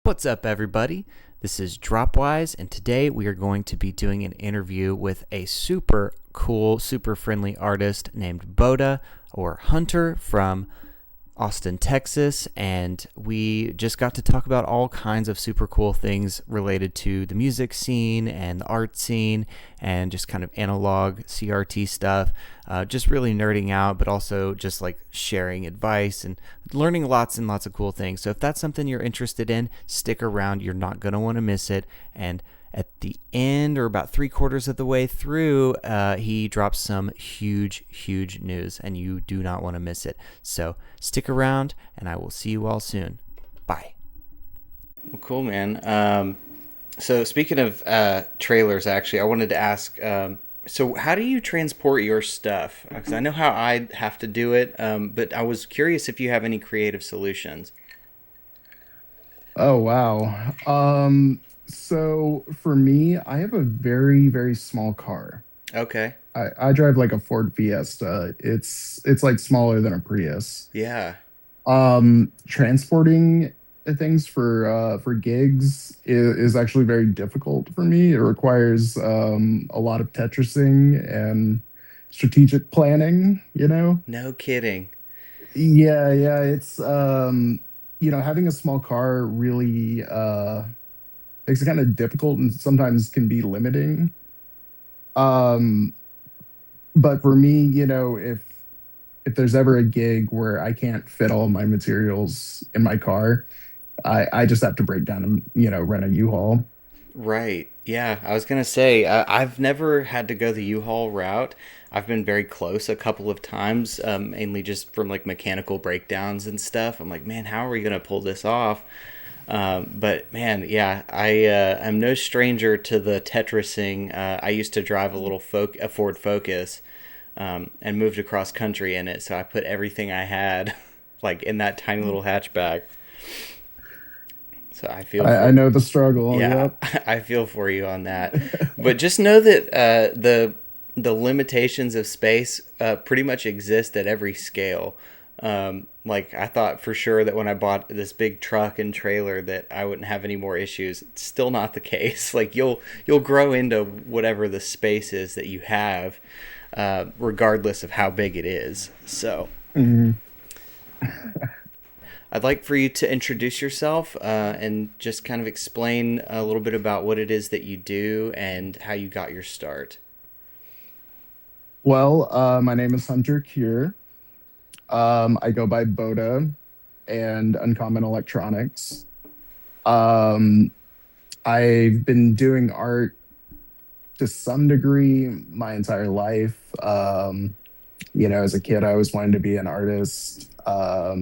What's up, everybody? This is Dropwise, and today we are going to be doing an interview with a super cool, super friendly artist named Boda or Hunter from Austin, Texas, and we just got to talk about all kinds of super cool things related to the music scene and the art scene and just kind of analog CRT stuff. Just really nerding out, but also just like sharing advice and learning lots and lots of cool things. So if that's something you're interested in, stick around. You're not going to want to miss it. And at the end, or about 3/4 of the way through, he drops some huge news, and you do not want to miss it. So stick around, and I will see you all soon. Bye. Well, cool, man. So speaking of trailers, actually, I wanted to ask, so how do you transport your stuff? Because I know how I have to do it, but I was curious if you have any creative solutions. Oh wow. So for me, I have a very small car. Okay. I drive like a Ford Fiesta. It's like smaller than a Prius. Yeah. Transporting things for gigs is actually very difficult for me. It requires a lot of Tetrising and strategic planning, you know? No kidding. Yeah, it's having a small car really makes it kind of difficult and sometimes can be limiting. Um, but for me, if there's ever a gig where I can't fit all my materials in my car, I just have to break down and rent a U-Haul. Right. Yeah, I was gonna say I've never had to go the U-Haul route. I've been very close a couple of times, mainly just from like mechanical breakdowns and stuff. I'm like, man, how are we gonna pull this off? But man, yeah, I'm no stranger to the Tetrising. I used to drive a Ford Focus, and moved across country in it, so I put everything I had like in that tiny little hatchback. So I feel I for know the struggle. Yeah, Yep. I feel for you on that. But just know that the limitations of space pretty much exist at every scale. Like I thought for sure that when I bought this big truck and trailer that I wouldn't have any more issues. It's still not the case. Like you'll grow into whatever the space is that you have, regardless of how big it is. So Mhm. I'd like for you to introduce yourself and just kind of explain a little bit about what it is that you do and how you got your start. Well, my name is Hunter Cure. I go by Boda and Uncommon Electronics. Um, I've been doing art to some degree my entire life. As a kid, I always wanted to be an artist. I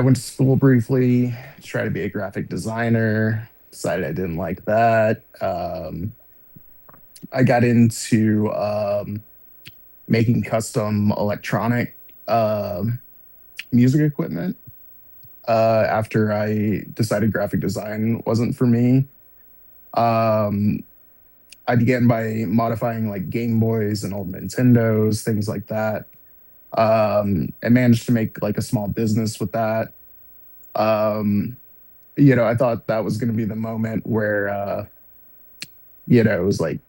went to school briefly to try to be a graphic designer. Decided I didn't like that. I got into making custom electronic music equipment after I decided graphic design wasn't for me. Um, I began by modifying like Game Boys and old Nintendos, things like that. I managed to make like a small business with that. Um, I thought that was going to be the moment where, it was like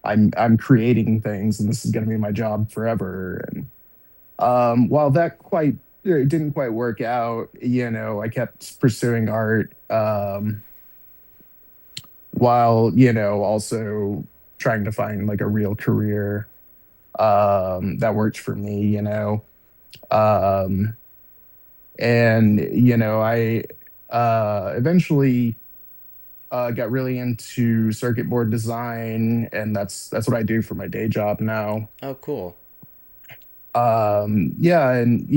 I'm creating things and this is going to be my job forever. And while that quite it didn't quite work out, I kept pursuing art while also trying to find like a real career that worked for me. Um, and I eventually got really into circuit board design, and that's what I do for my day job now. Oh, cool. Yeah, and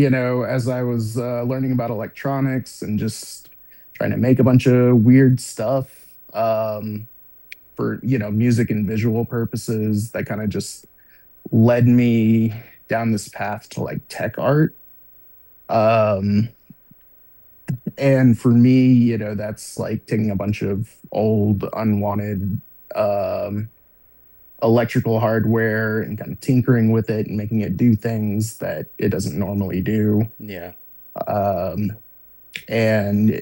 as I was learning about electronics and just trying to make a bunch of weird stuff for music and visual purposes, that kind of just led me down this path to like tech art. Um, and for me, that's like taking a bunch of old, unwanted um, electrical hardware and kind of tinkering with it and making it do things that it doesn't normally do. Yeah. Um, And,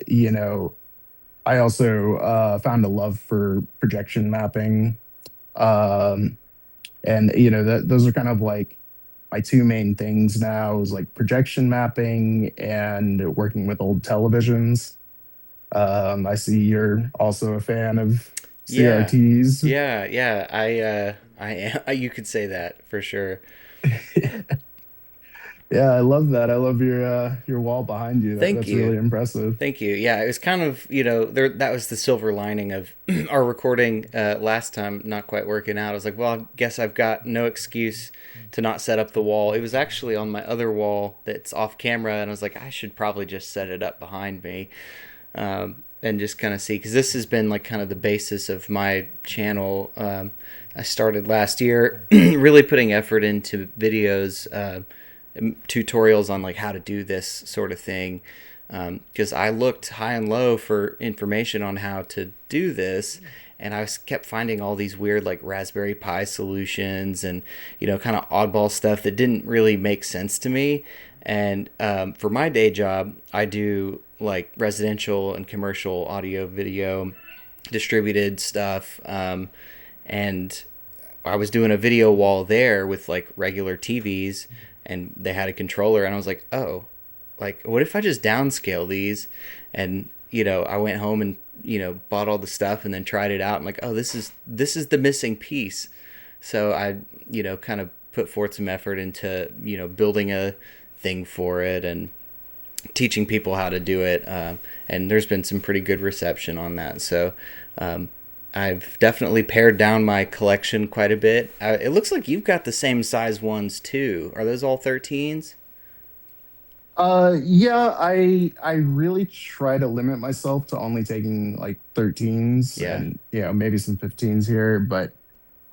I also found a love for projection mapping. Um, and, those are kind of like my two main things now is like projection mapping and working with old televisions. I see you're also a fan of Yeah. CRTs. Yeah. I am. You could say that for sure. Yeah, I love that. I love your wall behind you. Thank That's you. really impressive. Thank you. Yeah, it was kind of, there that was the silver lining of our recording last time not quite working out. I was like, well, I guess I've got no excuse to not set up the wall. It was actually on my other wall that's off camera, and I was like, I should probably just set it up behind me, and just kind of see, because this has been like kind of the basis of my channel. I started last year really putting effort into videos, tutorials on like how to do this sort of thing, because I looked high and low for information on how to do this, and I kept finding all these weird like Raspberry Pi solutions and kind of oddball stuff that didn't really make sense to me. And for my day job, I do like residential and commercial audio, video, distributed stuff, and I was doing a video wall there with like regular TVs, and they had a controller, and I was like, oh, like what if I just downscale these? And I went home and bought all the stuff and then tried it out. I'm like, oh, this is the missing piece. So I kind of put forth some effort into building a thing for it and teaching people how to do it. And there's been some pretty good reception on that. So um, I've definitely pared down my collection quite a bit. It looks like you've got the same size ones too. Are those all 13s? Yeah, I really try to limit myself to only taking like 13s Yeah. and maybe some 15s here, but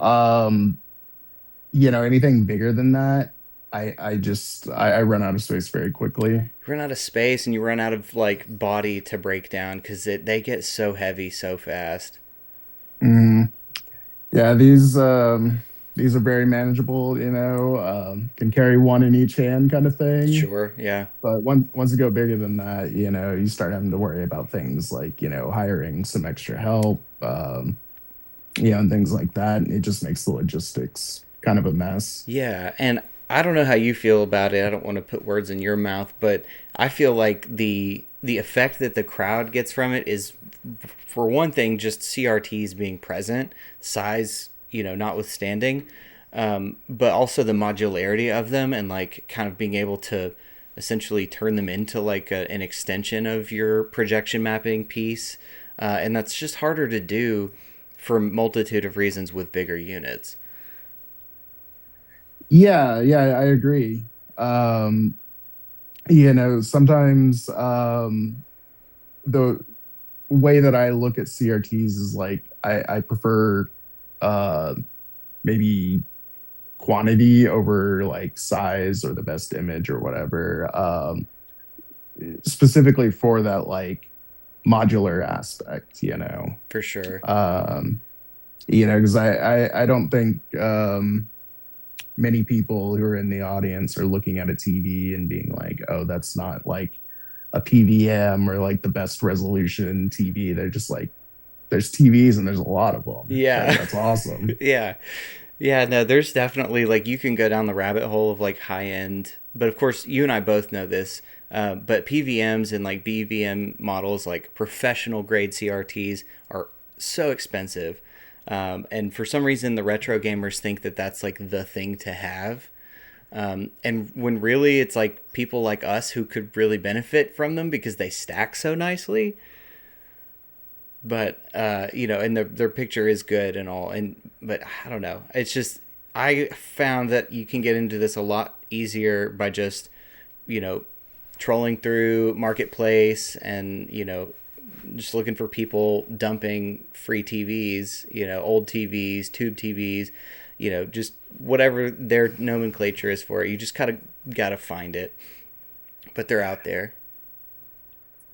um anything bigger than that, I run out of space very quickly. You run out of space and you run out of like body to break down because they get so heavy so fast. Mm, yeah, these are very manageable, can carry one in each hand kind of thing. Sure. Yeah. But once you go bigger than that, you start having to worry about things like, hiring some extra help, and things like that. And it just makes the logistics kind of a mess. Yeah, and I don't know how you feel about it. I don't want to put words in your mouth, but I feel like the effect that the crowd gets from it is, for one thing, just CRTs being present, size, notwithstanding, but also the modularity of them and like kind of being able to essentially turn them into like an extension of your projection mapping piece, and that's just harder to do for a multitude of reasons with bigger units. Yeah, yeah, I agree. Um, Sometimes the way that I look at CRTs is like I prefer uh, maybe quantity over like size or the best image or whatever. Specifically for that like modular aspect, For sure. um, because I don't think many people who are in the audience are looking at a TV and being like, oh, that's not like a PVM or like the best resolution TV. They're just like, there's TVs and there's a lot of them. Yeah. That's awesome. Yeah. Yeah, no, there's definitely like you can go down the rabbit hole of like high end, but of course you and I both know this. But PVMs and like BVM models, like professional grade CRTs, are so expensive. And for some reason, the retro gamers think that that's like the thing to have. And when really it's like people like us who could really benefit from them because they stack so nicely. But and their picture is good and all, and but I don't know, it's just I found that you can get into this a lot easier by just you know trolling through marketplace and just looking for people dumping free TVs, old TVs, tube TVs, just whatever their nomenclature is for it. You just kind of gotta find it, but they're out there.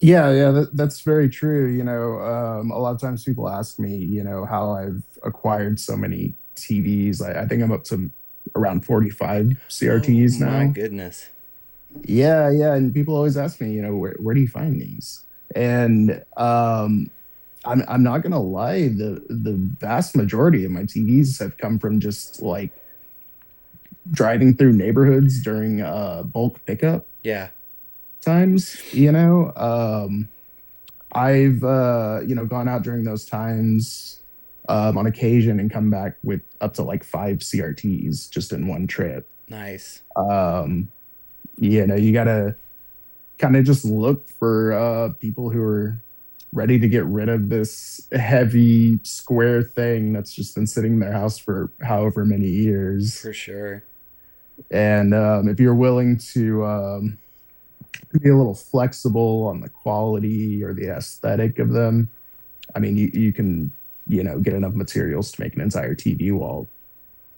Yeah, yeah, that's very true. A lot of times people ask me, how I've acquired so many TVs. I think I'm up to around 45 Oh CRTs my now. goodness. Yeah, yeah, and people always ask me, where do you find these? And I'm not gonna lie, the vast majority of my TVs have come from just like driving through neighborhoods during bulk pickup Yeah, times. I've gone out during those times on occasion and come back with up to like 5 CRTs just in one trip. nice. Um, you gotta kind of just look for people who are ready to get rid of this heavy square thing that's just been sitting in their house for however many years. For sure. And if you're willing to be a little flexible on the quality or the aesthetic of them, I mean, you can, get enough materials to make an entire TV wall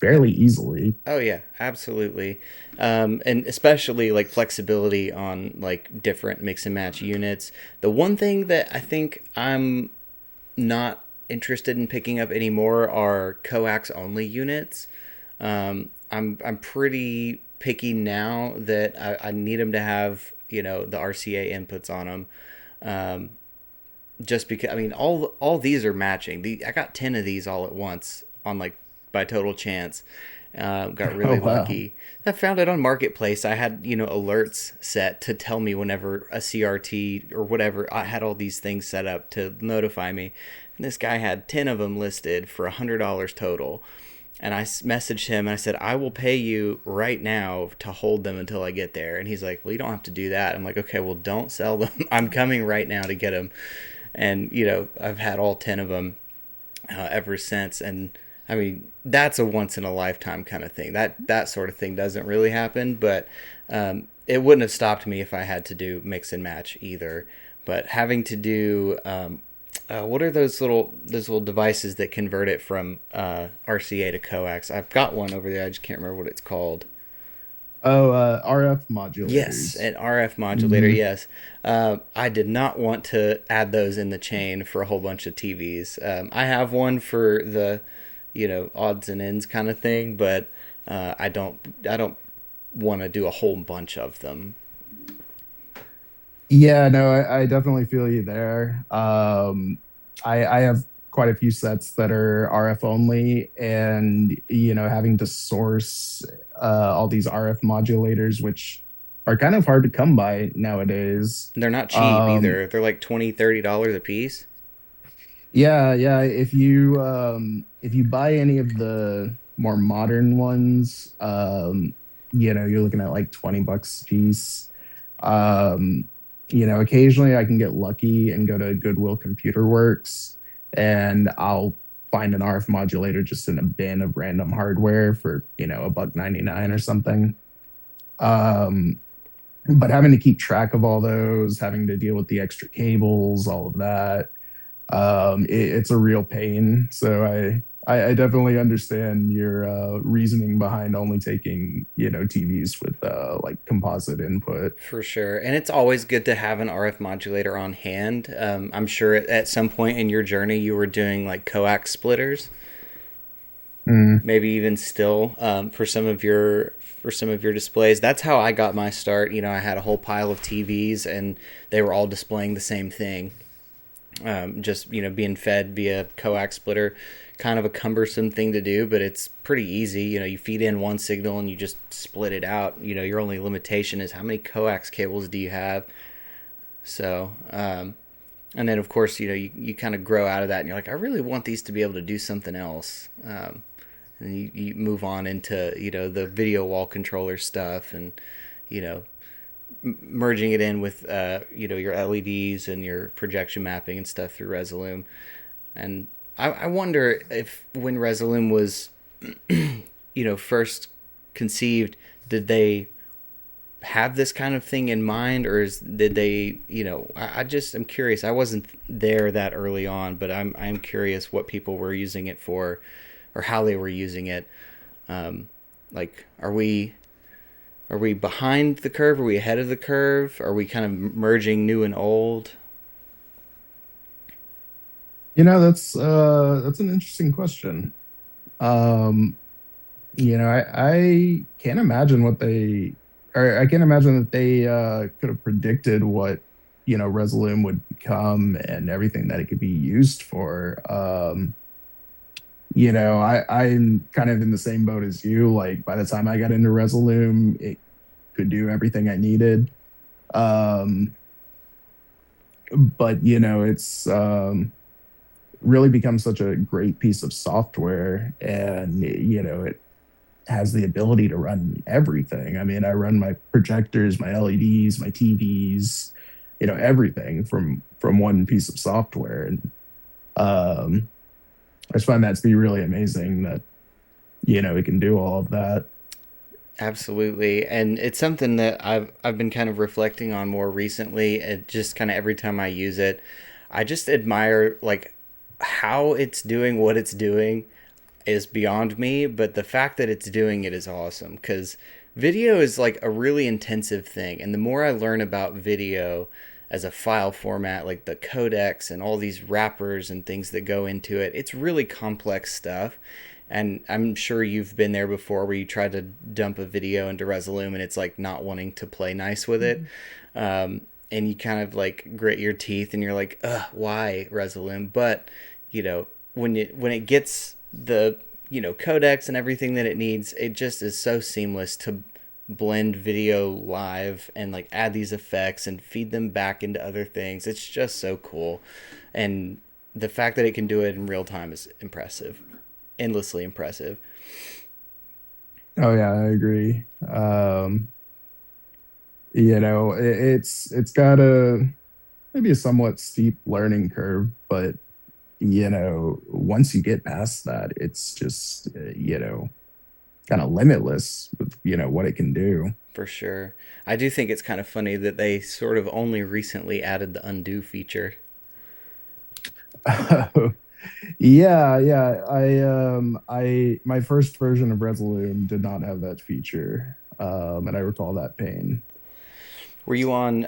fairly easily. Oh yeah, absolutely, and especially like flexibility on like different mix and match units. The one thing that I think I'm not interested in picking up anymore are coax only units. I'm pretty picky now that I need them to have the RCA inputs on them. Um, just because I mean all these are matching. I got 10 of these all at once on like by total chance. Got Oh, really wow. lucky. I found it on Marketplace. I had alerts set to tell me whenever a CRT or whatever. I had all these things set up to notify me, and this guy had 10 of them listed for $100 total. And I messaged him and I said, I will pay you right now to hold them until I get there. And he's like, well, you don't have to do that. I'm like, okay, well, don't sell them. I'm coming right now to get them. And, I've had all 10 of them ever since. And I mean, that's a once in a lifetime kind of thing. That sort of thing doesn't really happen, but it wouldn't have stopped me if I had to do mix and match either. But having to do what are those little devices that convert it from RCA to coax? I've got one over there. I just can't remember what it's called. Oh, RF Yes, modulators. an RF modulator. Hmm. Yes, I did not want to add those in the chain for a whole bunch of TVs. I have one for the, odds and ends kind of thing, but I don't want to do a whole bunch of them. Yeah, no, I definitely feel you there. I have quite a few sets that are RF only, and having to source all these RF modulators, which are kind of hard to come by nowadays. They're not cheap Um, either. They're like $20-$30 a piece. yeah, yeah. If you buy any of the more modern ones, you're looking at like 20 bucks a piece. Um, occasionally I can get lucky and go to Goodwill Computer Works and I'll find an RF modulator just in a bin of random hardware for, a buck 99 or something. Um, but having to keep track of all those, having to deal with the extra cables, all of that, it's a real pain. So I definitely understand your reasoning behind only taking TVs with like composite input. For sure. And it's always good to have an RF modulator on hand. I'm sure at some point in your journey you were doing like coax splitters, Mm. maybe even still for some of your displays. That's how I got my start. I had a whole pile of TVs and they were all displaying the same thing. Just being fed via coax splitter, kind of a cumbersome thing to do, but it's pretty easy. You feed in one signal and you just split it out. Your only limitation is how many coax cables do you have. So and then of course you kind of grow out of that and you're like, I really want these to be able to do something else. And you move on into the video wall controller stuff, and you know merging it in with your LEDs and your projection mapping and stuff through Resolume. And I wonder if when Resolume was first conceived, did they have this kind of thing in mind, or did they I just am curious. I wasn't there that early on, but I'm curious what people were using it for, or how they were using it. Like, are we behind the curve? Are we ahead of the curve? Are we kind of merging new and old? That's an interesting question. Um, I can't imagine what they or I can't imagine that they could have predicted what Resolume would become and everything that it could be used for. I'm kind of in the same boat as you. Like by the time I got into Resolume, it could do everything I needed. Um, but it's really become such a great piece of software, and it has the ability to run everything. I mean, I run my projectors, my LEDs, my TVs, everything from one piece of software. And um, I just find that to be really amazing that it can do all of that. Absolutely. And it's something that I've been kind of reflecting on more recently. It just kind of every time I use it, I just admire like how it's doing what it's doing is beyond me, but the fact that it's doing it is awesome cuz video is like a really intensive thing. And the more I learn about video as a file format, like the codecs and all these wrappers and things that go into it, it's really complex stuff. And I'm sure you've been there before where you try to dump a video into Resolume and it's like not wanting to play nice with it. And you kind of like grit your teeth and you're like, ugh, why Resolume? But, when it gets the, codecs and everything that it needs, it just is so seamless to blend video live and like add these effects and feed them back into other things. It's just so cool. And the fact that it can do it in real time is impressive, endlessly impressive. Oh yeah, I agree. It's got a maybe a somewhat steep learning curve, but once you get past that, it's just kind of limitless with what it can do. For sure. I do think it's kind of funny that they sort of only recently added the undo feature. Yeah, yeah. I my first version of Resolume did not have that feature. And I recall that pain. Were you on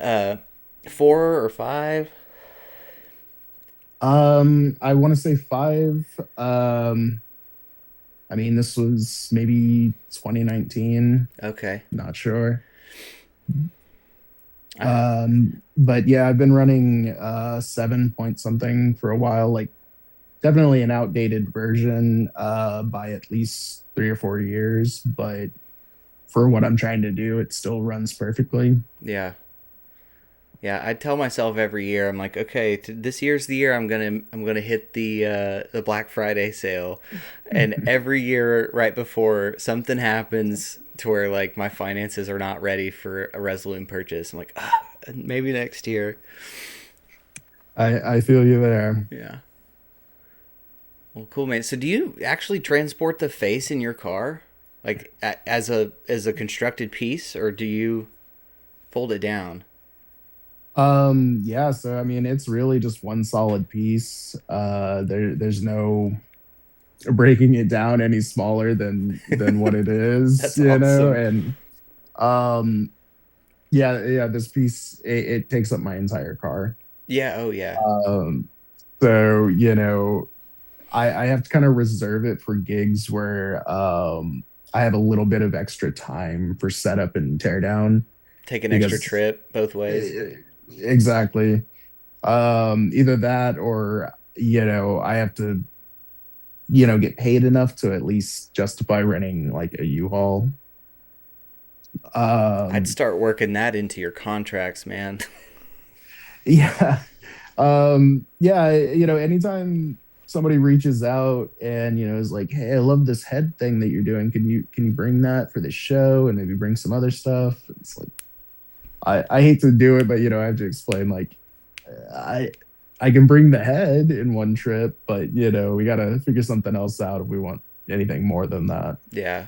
4 or 5? I want to say five. I mean, this was maybe 2019. Okay. Not sure. I, But yeah, I've been running 7 point something for a while. Like definitely an outdated version by at least 3 or 4 years, but for what I'm trying to do, it still runs perfectly. yeah. Yeah, I tell myself every year, I'm like, okay, this year's the year I'm gonna hit the Black Friday sale, and every year right before something happens to where like my finances are not ready for a Resolume purchase, I'm like, maybe next year. I feel you there. Yeah. Well, cool, man. So, do you actually transport the face in your car, like as a constructed piece, or do you fold it down? Yeah, so I mean, it's really just one solid piece. There's no breaking it down any smaller than what it is, That's awesome. and um, yeah, yeah, this piece it takes up my entire car. Yeah. Oh, yeah. Um, so I have to kind of reserve it for gigs where I have a little bit of extra time for setup and teardown Take an extra because trip both ways. exactly. Either that or I have to get paid enough to at least justify renting like a U-Haul. I'd Um, start working that into your contracts, man. yeah. Yeah, anytime somebody reaches out and is like, "Hey, I love this head thing that you're doing. Can you bring that for the show and maybe bring some other stuff?" It's like I hate to do it, but I have to explain like I I can bring the head in one trip, but we got to figure something else out if we want anything more than that. Yeah.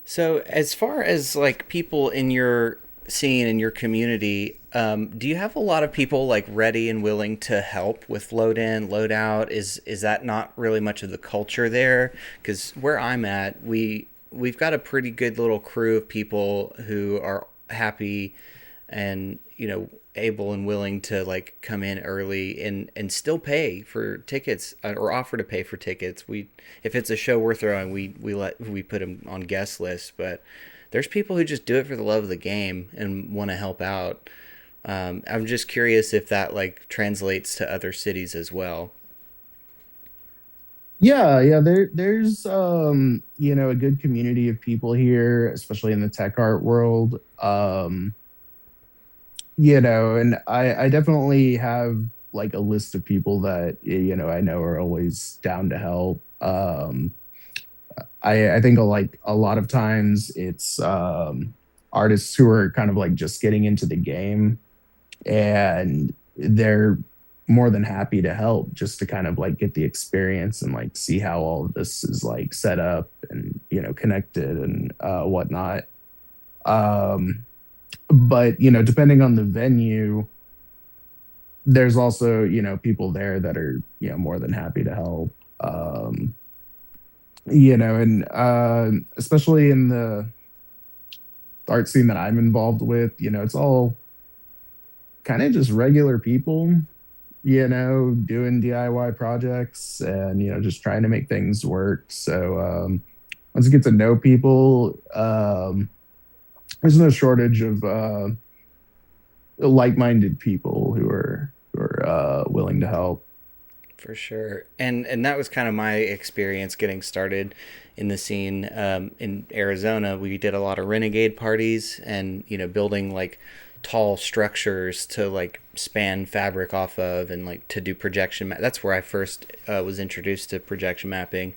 So, as far as like people in your scene in your community, do you have a lot of people like ready and willing to help with load in, load out? Is that not really much of the culture there? Because where I'm at, we've got a pretty good little crew of people who are happy and able and willing to like come in early and still pay for tickets or offer to pay for tickets. We if it's a show we're throwing, we put them on guest lists, but there's people who just do it for the love of the game and want to help out. I'm just curious if that like translates to other cities as well. Yeah, there's a good community of people here, especially in the tech art world. And I definitely have like a list of people that I know are always down to help. I think like a lot of times it's artists who are kind of like just getting into the game, and they're more than happy to help just to kind of like get the experience and like see how all of this is like set up and connected and whatnot. Um, but depending on the venue, there's also people there that are more than happy to help. And especially in the art scene that I'm involved with, it's all kind of just regular people, doing DIY projects and just trying to make things work. So once you get to know people, there's no shortage of like-minded people who are willing to help. For sure. And that was kind of my experience getting started in the scene in Arizona. We did a lot of renegade parties and, building like tall structures to like span fabric off of and like to do projection. That's where I first was introduced to projection mapping.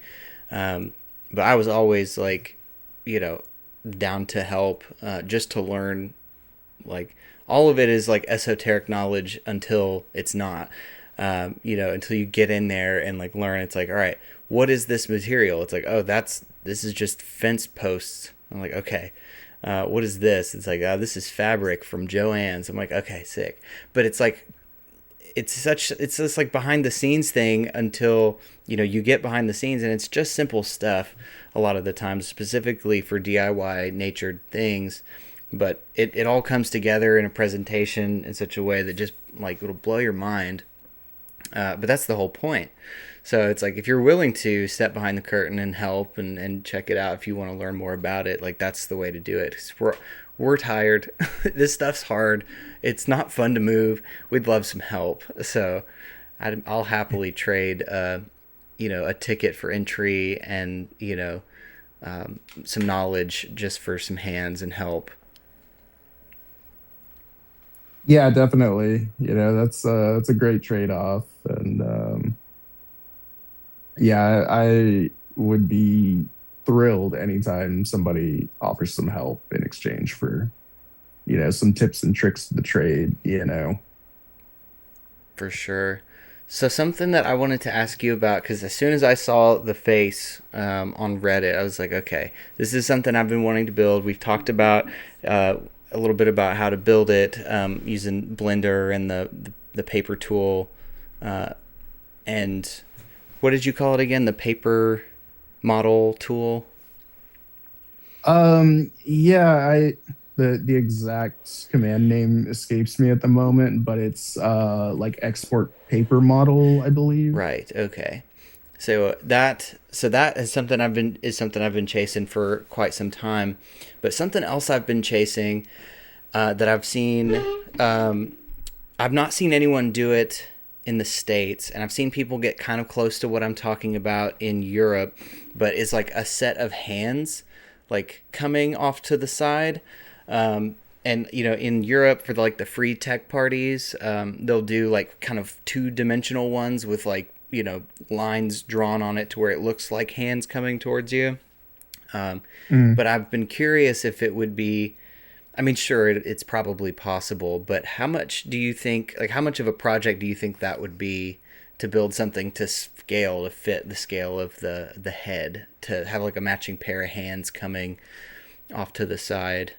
But I was always like, you know, down to help just to learn like all of it is like esoteric knowledge until it's not. Until you get in there and like learn, it's like, all right, what is this material? It's like, oh, this is just fence posts. I'm like, okay, what is this? It's like, oh, this is fabric from Joann's. I'm like, okay, sick. But it's like, it's just like behind the scenes thing until you get behind the scenes and it's just simple stuff a lot of the time, specifically for DIY natured things. But it all comes together in a presentation in such a way that just like it'll blow your mind. But that's the whole point. So it's like if you're willing to step behind the curtain and help and check it out if you want to learn more about it, like that's the way to do it. 'Cause we're tired. This stuff's hard. It's not fun to move. We'd love some help. So I'll happily trade, a ticket for entry and some knowledge just for some hands and help. Yeah, definitely. That's a great trade-off. And yeah, I would be thrilled anytime somebody offers some help in exchange for, some tips and tricks of the trade. For sure. So something that I wanted to ask you about, because as soon as I saw the face on Reddit, I was like, okay, this is something I've been wanting to build. We've talked about a little bit about how to build it using Blender and the paper tool. And what did you call it again? The paper model tool? Yeah, the exact command name escapes me at the moment, but it's like export paper model, I believe. Right. Okay. So that is something I've been chasing for quite some time, but something else I've been chasing that I've seen. I've not seen anyone do it in the States, and I've seen people get kind of close to what I'm talking about in Europe, but it's like a set of hands like coming off to the side. And in Europe for like the free tech parties, they'll do like kind of two-dimensional ones with like lines drawn on it to where it looks like hands coming towards you. Um, Mm. but I've been curious if it would be. I mean, sure, it's probably possible, but how much do you think, like, how much of a project do you think that would be to build something to scale, to fit the scale of the head, to have like a matching pair of hands coming off to the side?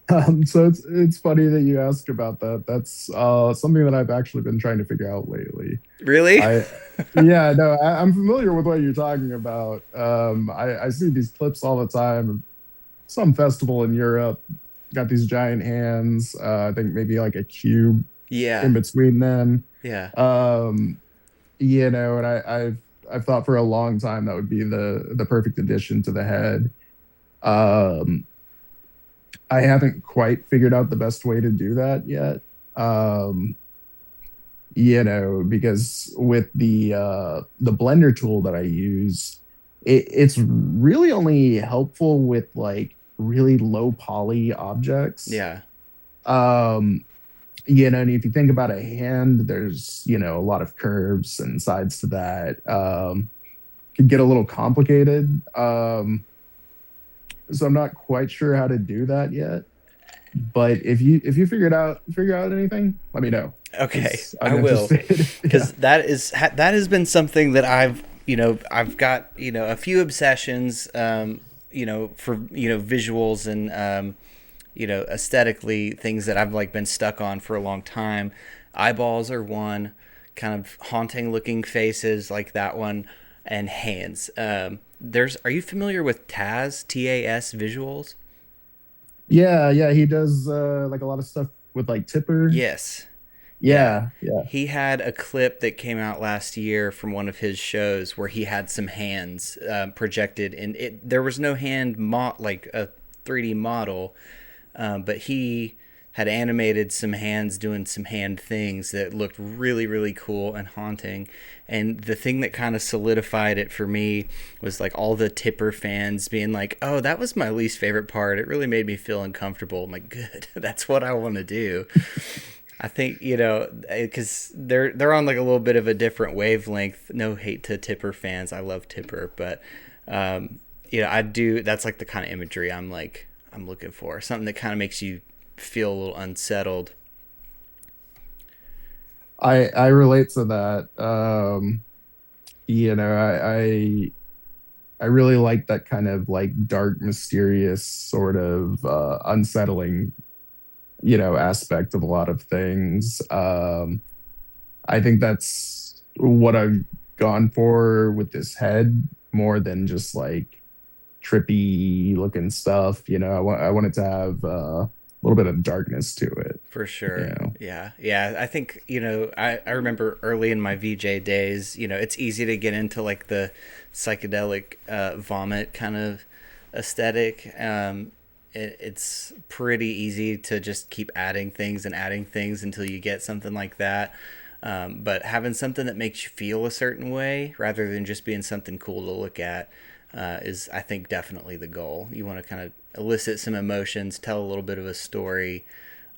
So it's funny that you ask about that. That's something that I've actually been trying to figure out lately. Really? I Yeah, no, I'm familiar with what you're talking about. I see these clips all the time. Some festival in Europe got these giant hands. I think maybe like a cube Yeah. in between them. Yeah. Um, and I've thought for a long time that would be the perfect addition to the head. Um, I haven't quite figured out the best way to do that yet. Um, because with the blender tool that I use, it's really only helpful with like really low poly objects. Yeah, Um, and if you think about a hand, there's, a lot of curves and sides to that. Can get a little complicated. So I'm not quite sure how to do that yet. But if you figure out anything, let me know okay, because I I'm will, interested. Yeah. because that has been something that I've got a few obsessions, for visuals and aesthetically things that I've like been stuck on for a long time. Eyeballs are one, kind of haunting looking faces like that one, and hands. Are you familiar with TAS visuals? Yeah, he does like a lot of stuff with like Tipper. Yes. Yeah. Yeah, yeah. He had a clip that came out last year from one of his shows where he had some hands projected, and there was no like a 3D model, but he had animated some hands doing some hand things that looked really, really cool and haunting. And the thing that kind of solidified it for me was like all the Tipper fans being like, "Oh, that was my least favorite part. It really made me feel uncomfortable." I'm like, "Good, that's what I want to do." I think because they're on like a little bit of a different wavelength. No hate to Tipper fans, I love Tipper, but I do. That's like the kind of imagery I'm looking for. Something that kind of makes you feel a little unsettled. I relate to that. You know, I really like that kind of like dark, mysterious, sort of unsettling, aspect of a lot of things. I think that's what I've gone for with this head more than just like trippy looking stuff. I want it to have a little bit of darkness to it. For You sure. know, Yeah. Yeah. I think, I remember early in my VJ days, it's easy to get into like the psychedelic vomit kind of aesthetic. It's pretty easy to just keep adding things until you get something like that. But having something that makes you feel a certain way rather than just being something cool to look at is, I think, definitely the goal. You want to kind of elicit some emotions, tell a little bit of a story,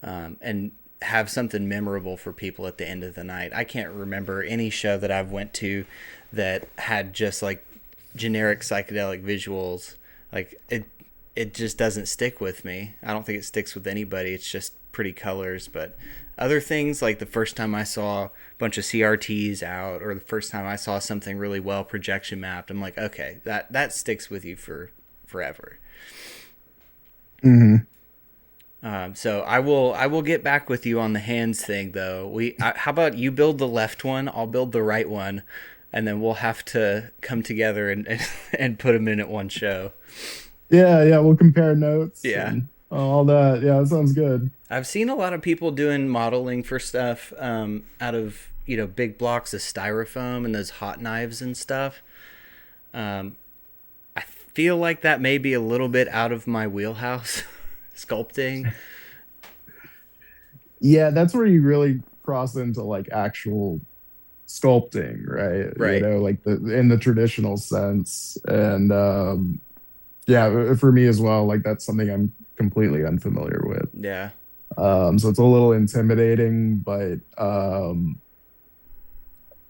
and have something memorable for people at the end of the night. I can't remember any show that I've went to that had just like generic psychedelic visuals. Like it just doesn't stick with me. I don't think it sticks with anybody. It's just pretty colors, but other things like the first time I saw a bunch of CRTs out, or the first time I saw something really well projection mapped, I'm like, okay, that sticks with you for forever. hmm So I will get back with you on the hands thing though. How about you build the left one, I'll build the right one, and then we'll have to come together and put them in at one show. yeah. We'll compare notes Yeah. and all that. Yeah, that sounds good. I've seen a lot of people doing modeling for stuff out of big blocks of styrofoam and those hot knives and stuff. Um, I feel like that may be a little bit out of my wheelhouse, sculpting. Yeah, that's where you really cross into like actual sculpting, right? Right. Like in the traditional sense. And yeah, for me as well, like that's something I'm completely unfamiliar with. Yeah. So it's a little intimidating, but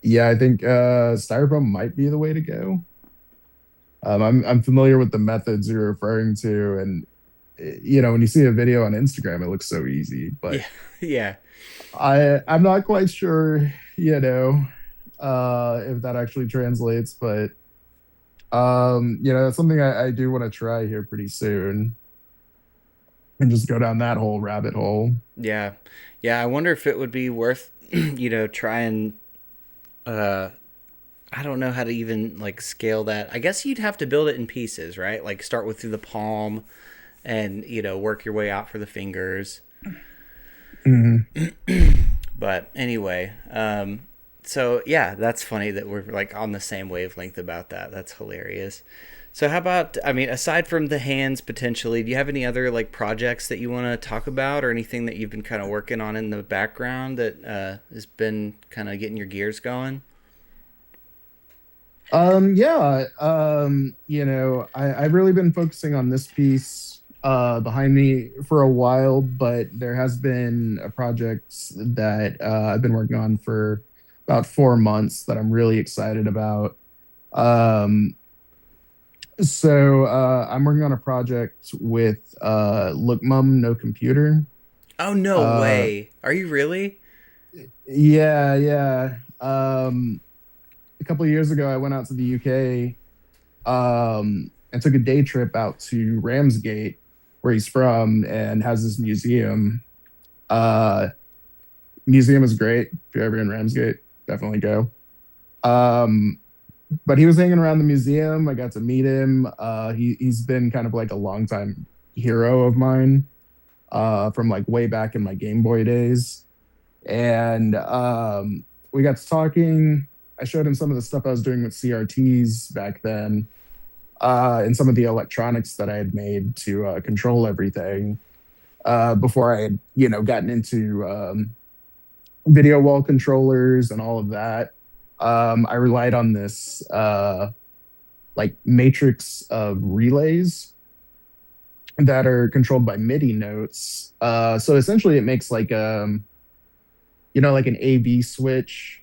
yeah, I think styrofoam might be the way to go. I'm familiar with the methods you're referring to, and when you see a video on Instagram, it looks so easy, but Yeah. Yeah. I'm not quite sure, if that actually translates, but that's something I do want to try here pretty soon and just go down that whole rabbit hole. Yeah. Yeah. I wonder if it would be worth, trying. Uh, I don't know how to even like scale that. I guess you'd have to build it in pieces, right? Like start with through the palm, and work your way out for the fingers. hmm But anyway, so yeah, that's funny that we're like on the same wavelength about that. That's hilarious. So how about, I mean, aside from the hands potentially, do you have any other like projects that you want to talk about, or anything that you've been kind of working on in the background that has been kind of getting your gears going? Yeah, I've really been focusing on this piece behind me for a while, but there has been a project that I've been working on for about 4 months that I'm really excited about. Um, I'm working on a project with Look Mum No Computer. Oh, no Uh, way. Are you really? yeah, yeah. A couple of years ago, I went out to the UK and took a day trip out to Ramsgate, where he's from, and has this museum. Uh, Museum is great. If you're ever in Ramsgate, definitely go. Um, but he was hanging around the museum. I got to meet him. He's been kind of like a longtime hero of mine from like way back in my Game Boy days, and we got to talking. I showed him some of the stuff I was doing with CRTs back then, and some of the electronics that I had made to control everything before I had, gotten into video wall controllers and all of that. I relied on this like matrix of relays that are controlled by MIDI notes. So essentially, it makes like like an AV switch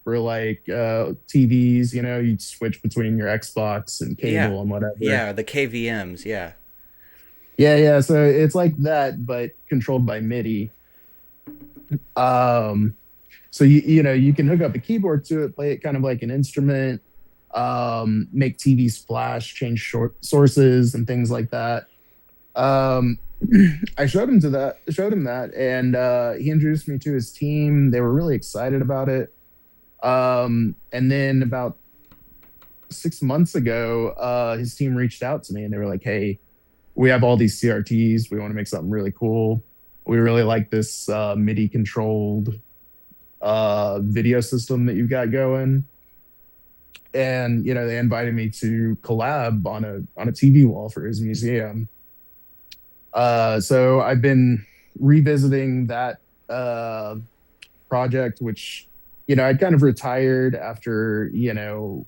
for like TVs. You'd switch between your Xbox and Yeah. cable and whatever. Yeah, the KVMs, yeah. Yeah, yeah. So it's like that, but controlled by MIDI. Um, so you can hook up a keyboard to it, play it kind of like an instrument, make TV splash, change short sources and things like that. Um, I showed him that, and he introduced me to his team. They were really excited about it. And then about 6 months ago, his team reached out to me and they were like, "Hey, we have all these CRTs. We want to make something really cool. We really like this MIDI controlled video system that you've got going." And they invited me to collab on a TV wall for his museum. So I've been revisiting that project, which I'd kind of retired after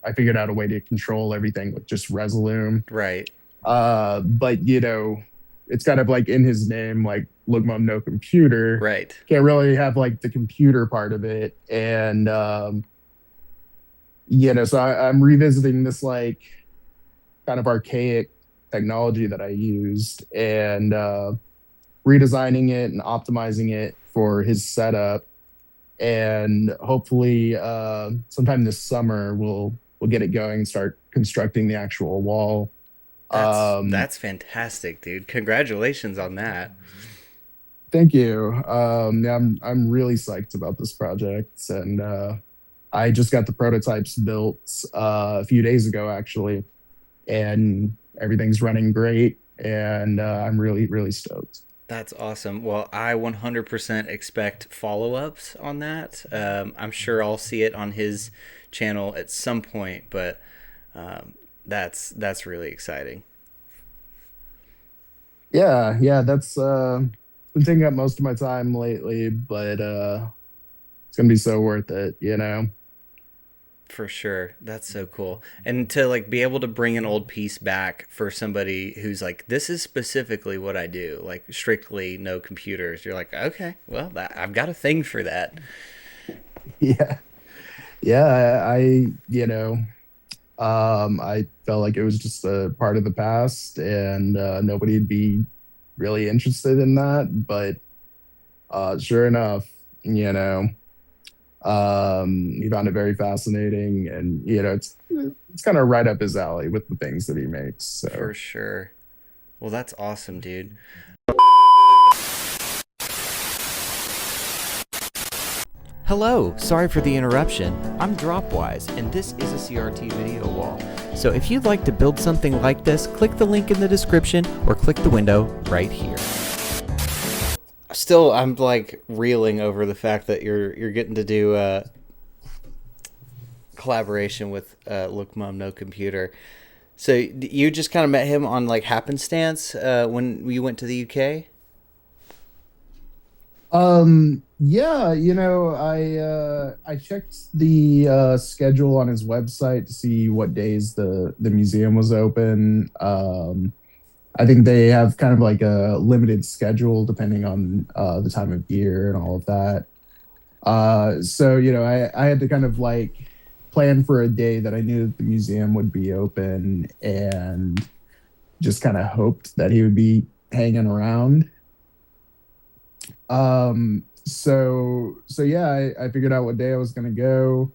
I figured out a way to control everything with just Resolume. Right. But it's kind of like in his name, like Look Mom No Computer. Right. Can't really have like the computer part of it, and so I'm revisiting this like kind of archaic technology that I used, and redesigning it and optimizing it for his setup. And hopefully, sometime this summer, we'll get it going and start constructing the actual wall. Um, That's fantastic, dude. Congratulations on that. Thank you. Yeah, I'm really psyched about this project, and I just got the prototypes built a few days ago, actually, and everything's running great, and I'm really really stoked. That's awesome. Well, I 100% expect follow-ups on that. I'm sure I'll see it on his channel at some point, but that's really exciting. Yeah, yeah, that's been taking up most of my time lately, but it's gonna be so worth it. For sure. That's so cool. And to like be able to bring an old piece back for somebody who's like, this is specifically what I do, like strictly no computers. You're like, okay, well, I've got a thing for that. Yeah, yeah. I felt like it was just a part of the past, and nobody'd be really interested in that. But sure enough, he found it very fascinating, and it's kind of right up his alley with the things that he makes. For So sure. Well, that's awesome, dude. Hello, sorry for the interruption. I'm Dropwise, and this is a CRT video wall. So if you'd like to build something like this, click the link in the description or click the window right here. Still, I'm like reeling over the fact that you're getting to do collaboration with Look Mom No Computer. So you just kind of met him on like happenstance when you went to the UK? Yeah, I checked the schedule on his website to see what days the museum was open. I think they have kind of like a limited schedule depending on the time of year and all of that. So I had to kind of like plan for a day that I knew that the museum would be open and just kind of hoped that he would be hanging around. So yeah, I figured out what day I was gonna go.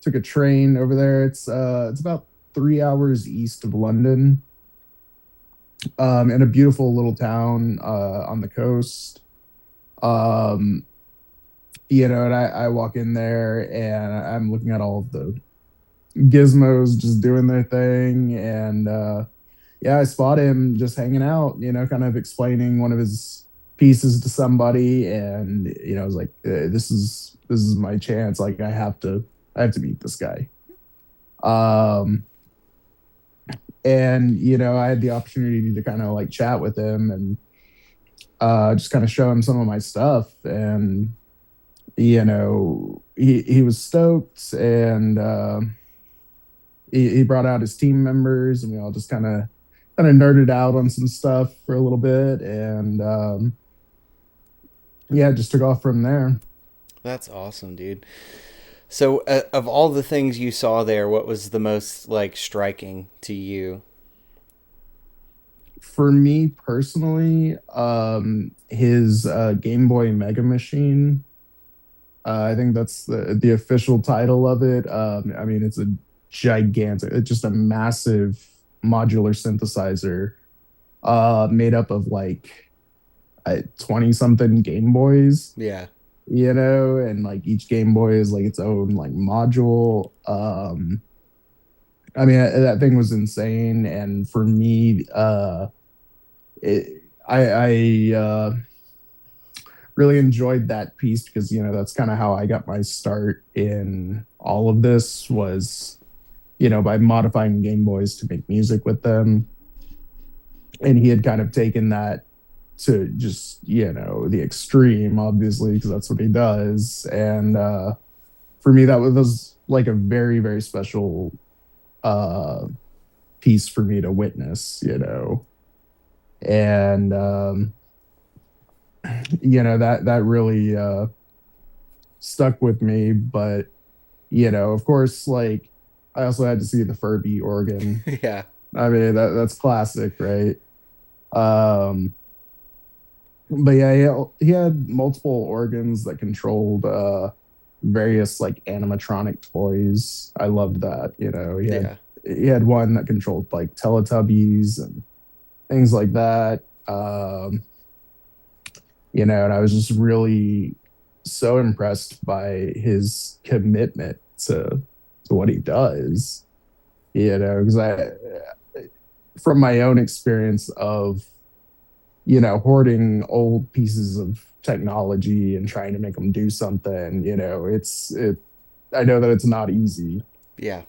Took a train over there. It's about 3 hours east of London, in a beautiful little town on the coast. Um, and I walk in there and I'm looking at all of the gizmos just doing their thing, and yeah, I spot him just hanging out, kind of explaining one of his pieces to somebody, and I was like, this is my chance. Like I have to meet this guy. Um, and I had the opportunity to kind of like chat with him and just kind of show him some of my stuff, and he was stoked, and he brought out his team members, and we all just kind of nerded out on some stuff for a little bit, and yeah, just took off from there. That's awesome, dude. So, of all the things you saw there, what was the most like striking to you? For me personally, his Game Boy Mega Machine. I think that's the official title of it. I mean, it's a gigantic, it's just a massive modular synthesizer made up of like 20 something Game Boys, Yeah, and like each Game Boy is like its own like module. I mean, that thing was insane. And for me, I really enjoyed that piece because, that's kind of how I got my start in all of this was, by modifying Game Boys to make music with them. And he had kind of taken that to just the extreme, obviously, because that's what he does. And for me that was like a very, very special uh piece for me to witness, and that really stuck with me. But of course, like, I also had to see the Furby organ. yeah, I mean, that's classic, right? um but yeah, he had multiple organs that controlled various like animatronic toys. I loved that. yeah, He had one that controlled like Teletubbies and things like that. And I was just really so impressed by his commitment to what he does. Because from my own experience of hoarding old pieces of technology and trying to make them do something, I know that it's not easy. yeah,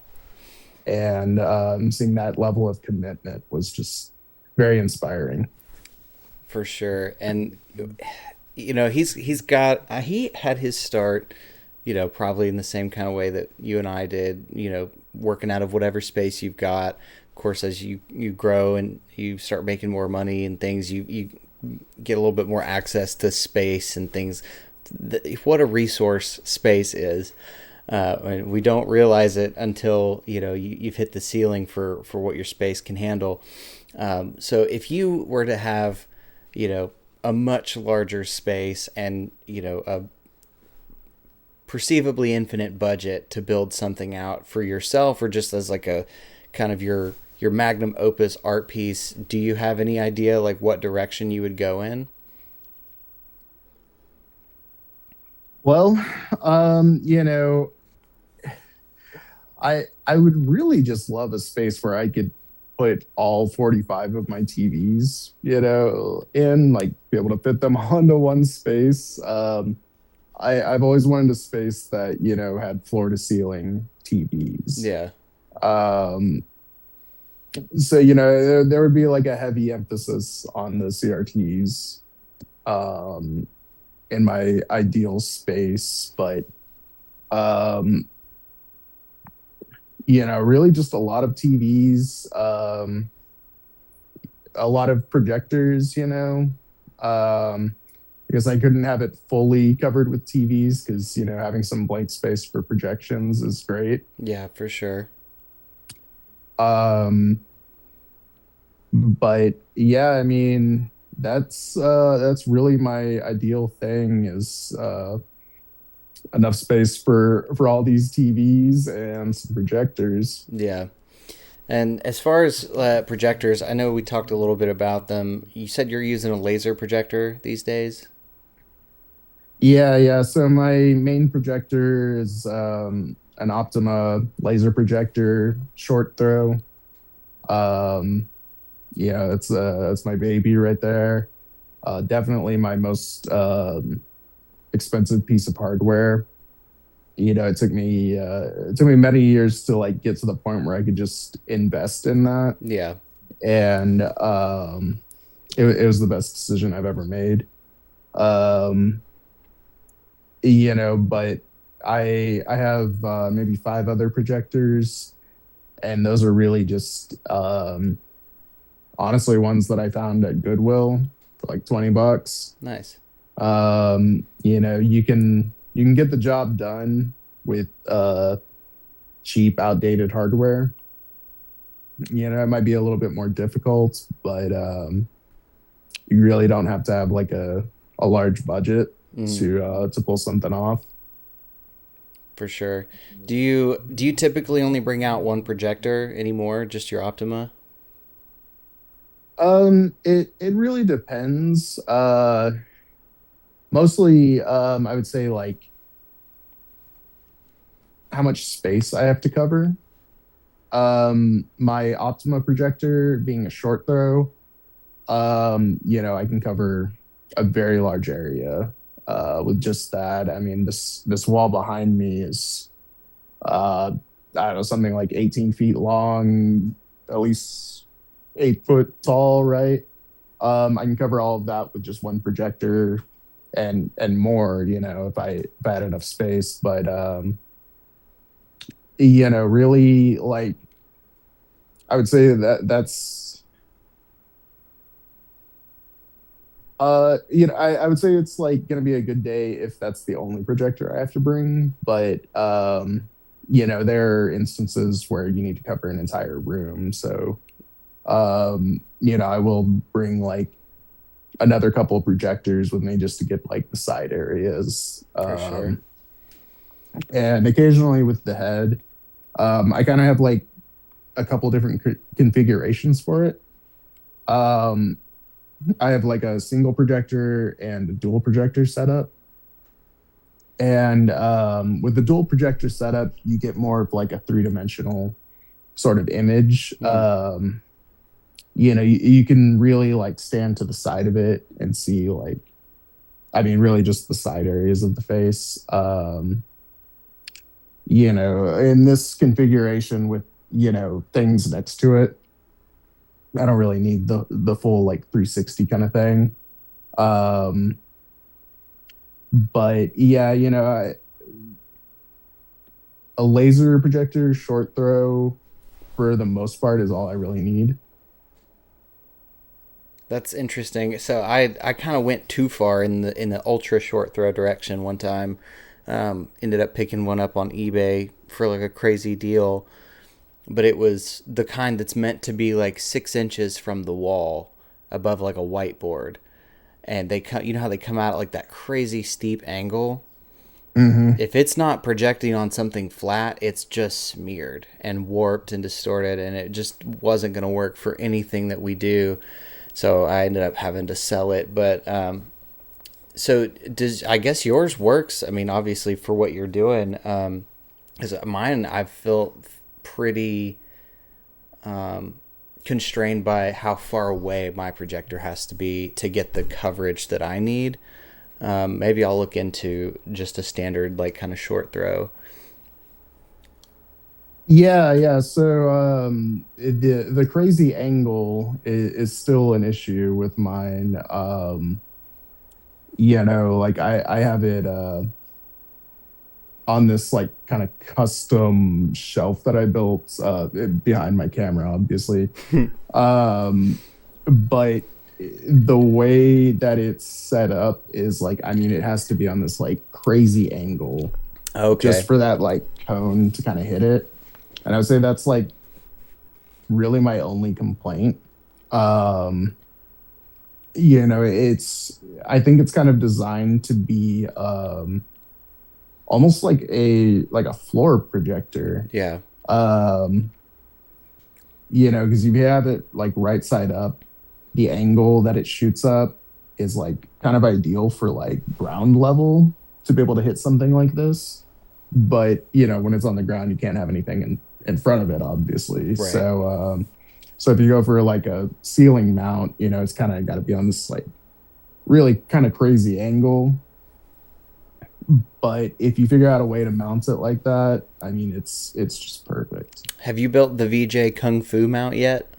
And seeing that level of commitment was just very inspiring. for sure. And he's got he had his start, probably in the same kind of way that you and I did. Working out of whatever space you've got. Of course, as you grow and you start making more money and things, you get a little bit more access to space and things. What a resource space is. And we don't realize it until you've hit the ceiling for what your space can handle. So if you were to have, a much larger space and a perceivably infinite budget to build something out for yourself or just as like a kind of your magnum opus art piece, do you have any idea like what direction you would go in? Well, I would really just love a space where I could put all 45 of my TVs, in, like, be able to fit them onto one space. I've always wanted a space that, had floor to ceiling TVs. Yeah. Um, So, there would be like a heavy emphasis on the CRTs um, in my ideal space, but um, really just a lot of TVs, a lot of projectors, because I couldn't have it fully covered with TVs because, having some blank space for projections is great. Yeah, for sure. Um, but yeah, I mean, that's really my ideal thing is enough space for all these TVs and some projectors. Yeah. And as far as projectors, I know we talked a little bit about them. You said you're using a laser projector these days. Yeah, yeah. So my main projector is an Optima laser projector, short throw. Um, yeah, that's my baby right there. Definitely my most expensive piece of hardware. It took me many years to like get to the point where I could just invest in that, Yeah, and it was the best decision I've ever made. Um, but I have maybe five other projectors, and those are really just honestly ones that I found at Goodwill for like $20. nice. You can get the job done with cheap, outdated hardware. It might be a little bit more difficult, but you really don't have to have like a large budget Mm, to pull something off. for sure. Do you typically only bring out one projector anymore? Just your Optima? It really depends. Mostly, I would say like how much space I have to cover. My Optima projector being a short throw, I can cover a very large area with just that. I mean, this wall behind me is I don't know, something like 18 feet long, at least 8 foot tall, right? I can cover all of that with just one projector and more, if I had enough space. But really like I would say that's I would say it's like gonna be a good day if that's the only projector I have to bring. But there are instances where you need to cover an entire room. So I will bring like another couple of projectors with me just to get like the side areas. For sure. And occasionally with the head, I kind of have like a couple different configurations for it. Um, I have like a single projector and a dual projector setup. And with the dual projector setup, you get more of like a three-dimensional sort of image. Mm, You can really like stand to the side of it and see like, I mean, really just the side areas of the face. In this configuration with, things next to it, I don't really need the full like 360 kind of thing. Um, but yeah, a laser projector short throw for the most part is all I really need. that's interesting. So I kind of went too far in the ultra short throw direction one time. Ended up picking one up on eBay for like a crazy deal, but it was the kind that's meant to be like 6 inches from the wall above like a whiteboard, and they come. You know how they come out at like that crazy steep angle. Hmm. If it's not projecting on something flat, it's just smeared and warped and distorted, and it just wasn't going to work for anything that we do. So I ended up having to sell it. But so does I guess yours works? I mean, obviously for what you're doing, because mine I felt pretty constrained by how far away my projector has to be to get the coverage that I need. Maybe I'll look into just a standard like kind of short throw. Yeah. So the crazy angle is still an issue with mine. Like I have it on this like kind of custom shelf that I built behind my camera, obviously. Um, but the way that it's set up is like, I mean, it has to be on this like crazy angle just Okay. for that like cone to kind of hit it. And I would say that's like really my only complaint. Um, I think it's kind of designed to be almost like a floor projector. Yeah. Um, because if you have it like right side up, the angle that it shoots up is like kind of ideal for like ground level to be able to hit something like this. But when it's on the ground, you can't have anything in front of it, obviously. Right. So if you go for like a ceiling mount, it's kind of got to be on this like really kind of crazy angle. But if you figure out a way to mount it like that, I mean, it's just perfect. Have you built the VJ Kung Fu mount yet?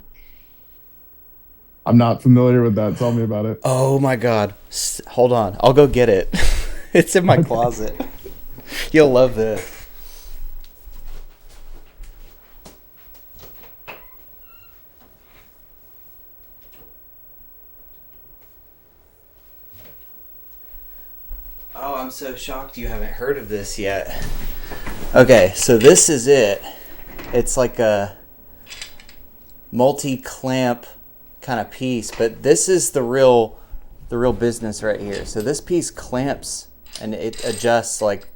I'm not familiar with that. Tell me about it. Oh my god. Hold on. I'll go get it. It's in my Okay. closet. You'll love this. Oh, I'm so shocked you haven't heard of this yet. Okay, so this is it. It's like a multi-clamp kind of piece, but this is the real business right here. So this piece clamps and it adjusts like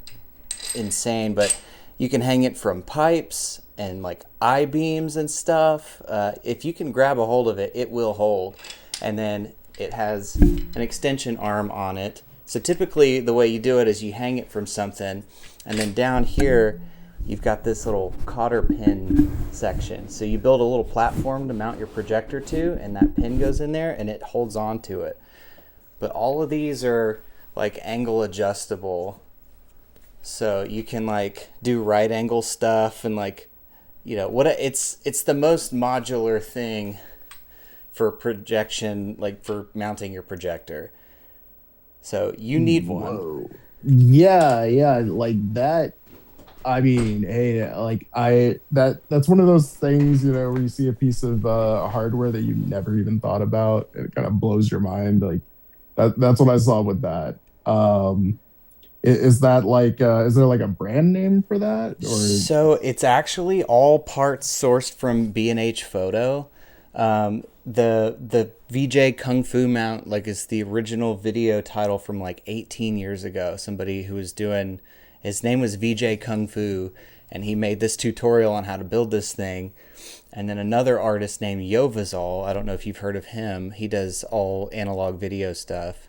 insane, but you can hang it from pipes and like I-beams and stuff. If you can grab a hold of it, it will hold. And then it has an extension arm on it. So typically the way you do it is you hang it from something, and then down here you've got this little cotter pin section. So you build a little platform to mount your projector to, and that pin goes in there and it holds on to it. But all of these are like angle adjustable. So you can like do right angle stuff and like it's the most modular thing for projection, like for mounting your projector. So you need one. Whoa. Yeah, like that. I mean, hey, like that's one of those things, where you see a piece of hardware that you never even thought about. And it kind of blows your mind. Like that's what I saw with that. Is that like is there like a brand name for that or So it's actually all parts sourced from B&H Photo. The VJ Kung Fu mount like is the original video title from like 18 years ago. Somebody who was doing his name was VJ Kung Fu, and he made this tutorial on how to build this thing. And then another artist named Yovazal, I don't know if you've heard of him. He does all analog video stuff.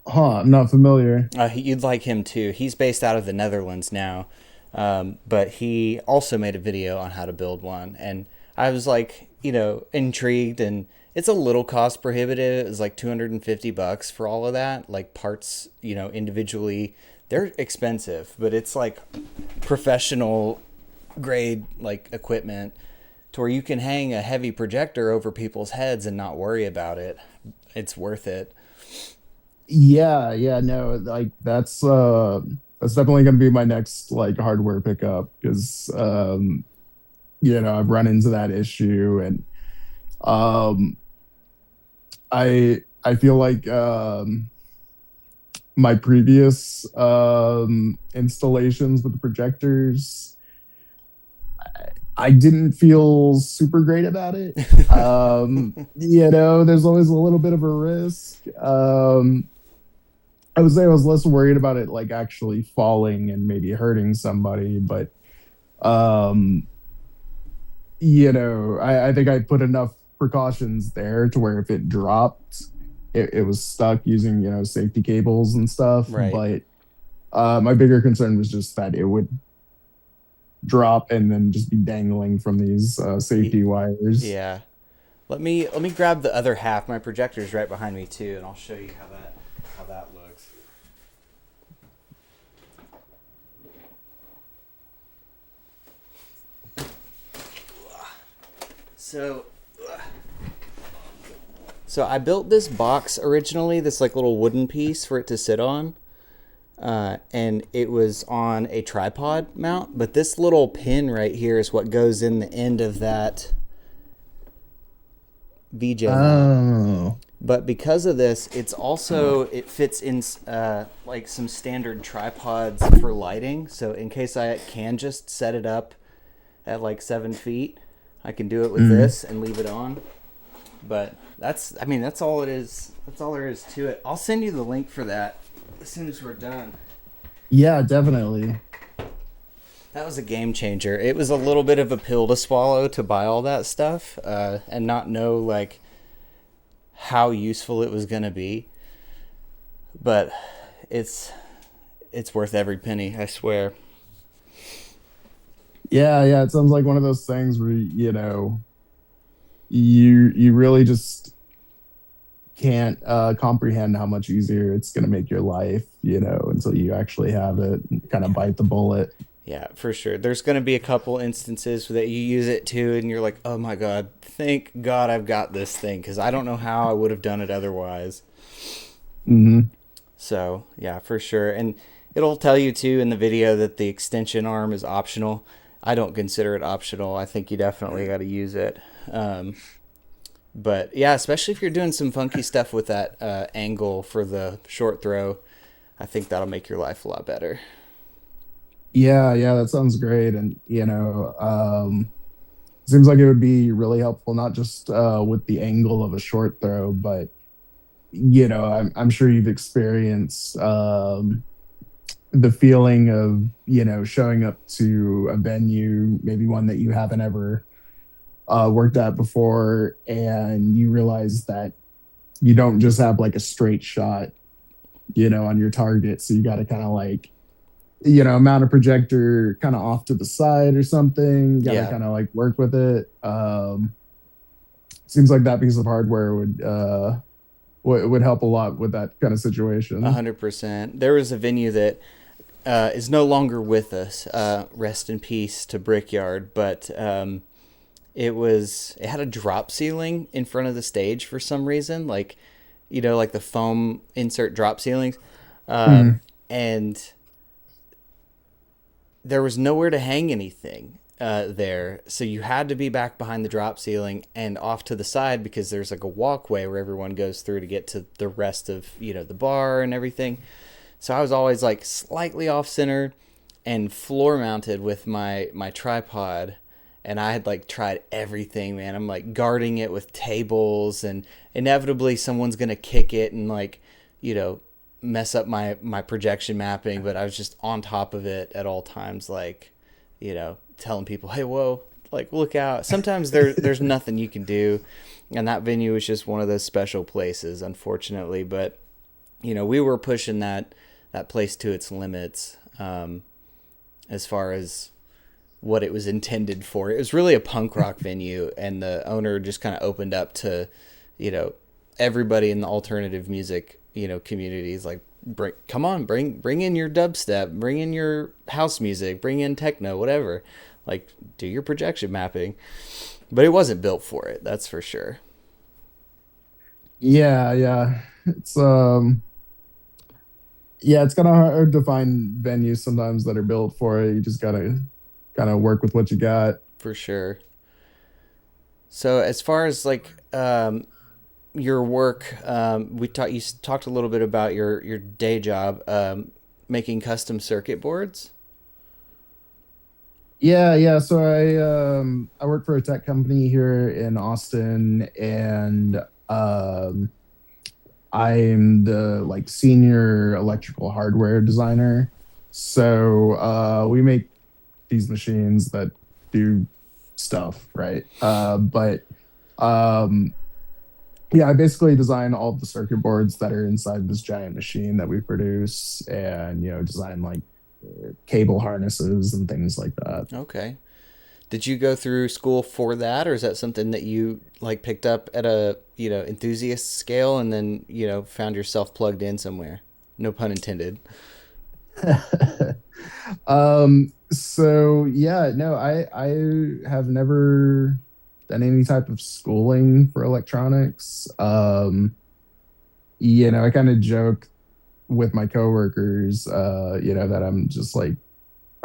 huh, I'm not familiar. You'd like him too. He's based out of the Netherlands now, but he also made a video on how to build one. And I was like, intrigued, and it's a little cost prohibitive. It's like $250 for all of that. Like parts, individually, they're expensive, but it's like professional grade like equipment to where you can hang a heavy projector over people's heads and not worry about it. It's worth it. Yeah, no, like that's definitely gonna be my next like hardware pickup because I've run into that issue and um I feel like my previous installations with the projectors, I didn't feel super great about it. There's always a little bit of a risk. I would say I was less worried about it like actually falling and maybe hurting somebody, but um, I think I put enough precautions there to where if it dropped, it was stuck using, safety cables and stuff. Right. But my bigger concern was just that it would drop and then just be dangling from these safety wires. Yeah. Let me grab the other half. My projector's right behind me too, and I'll show you how that looks. So, so I built this box originally, this like little wooden piece for it to sit on, and it was on a tripod mount. But this little pin right here is what goes in the end of that VJ mount. Oh. But because of this, it fits in like some standard tripods for lighting. So in case I can just set it up at like 7 feet, I can do it with Mm. this and leave it on. But that's all it is. That's all there is to it. I'll send you the link for that as soon as we're done. Yeah, definitely. That was a game changer. It was a little bit of a pill to swallow to buy all that stuff and not know like how useful it was gonna be. But it's it's worth every penny, I swear. Yeah, yeah. It sounds like one of those things where you really just can't comprehend how much easier it's going to make your life, until you actually have it and kind of Yeah. bite the bullet. Yeah, for sure. There's going to be a couple instances that you use it too, and you're like, oh my God, thank God I've got this thing, because I don't know how I would have done it otherwise. Hmm. So, yeah, for sure. And it'll tell you too in the video that the extension arm is optional. I don't consider it optional. I think you definitely got to use it. Um, but yeah, especially if you're doing some funky stuff with that angle for the short throw, I think that'll make your life a lot better. Yeah, yeah, that sounds great. And, seems like it would be really helpful, not just with the angle of a short throw, but, I'm sure you've experienced the feeling of, showing up to a venue, maybe one that you haven't ever worked at before, and you realize that you don't just have like a straight shot, on your target. So you got to kind of like, mount a projector kind of off to the side or something. You got to Yeah, kind of like work with it. Seems like that piece of hardware would help a lot with that kind of situation. 100%. There was a venue that is no longer with us. Rest in peace to Brickyard. But it had a drop ceiling in front of the stage for some reason, like like the foam insert drop ceilings, Mm. and there was nowhere to hang anything there. So you had to be back behind the drop ceiling and off to the side because there's like a walkway where everyone goes through to get to the rest of, the bar and everything. So I was always like slightly off center and floor mounted with my tripod. And I had like tried everything, man. I'm like guarding it with tables, and inevitably someone's going to kick it and like, you know, mess up my projection mapping, but I was just on top of it at all times, like, telling people, hey, whoa, like look out. Sometimes there's nothing you can do, and that venue was just one of those special places, unfortunately. But we were pushing that place to its limits, as far as what it was intended for. It was really a punk rock venue, and the owner just kind of opened up to, you know, everybody in the alternative music, communities. Like, come on, bring in your dubstep, bring in your house music, bring in techno, whatever. Like, do your projection mapping. But it wasn't built for it, that's for sure. Yeah, yeah. It's kind of hard to find venues sometimes that are built for it. You just gotta kind of work with what you got. For sure. So as far as like your work, you talked a little bit about your day job, making custom circuit boards. Yeah, yeah. So I work for a tech company here in Austin, and I'm the like senior electrical hardware designer. So we make these machines that do stuff, right? But um, yeah, I basically design all of the circuit boards that are inside this giant machine that we produce, and design like cable harnesses and things like that. Okay. Did you go through school for that, or is that something that you like picked up at a enthusiast scale and then found yourself plugged in somewhere? No pun intended. So yeah, no, I have never. done any type of schooling for electronics. I kind of joke with my coworkers, that I'm just like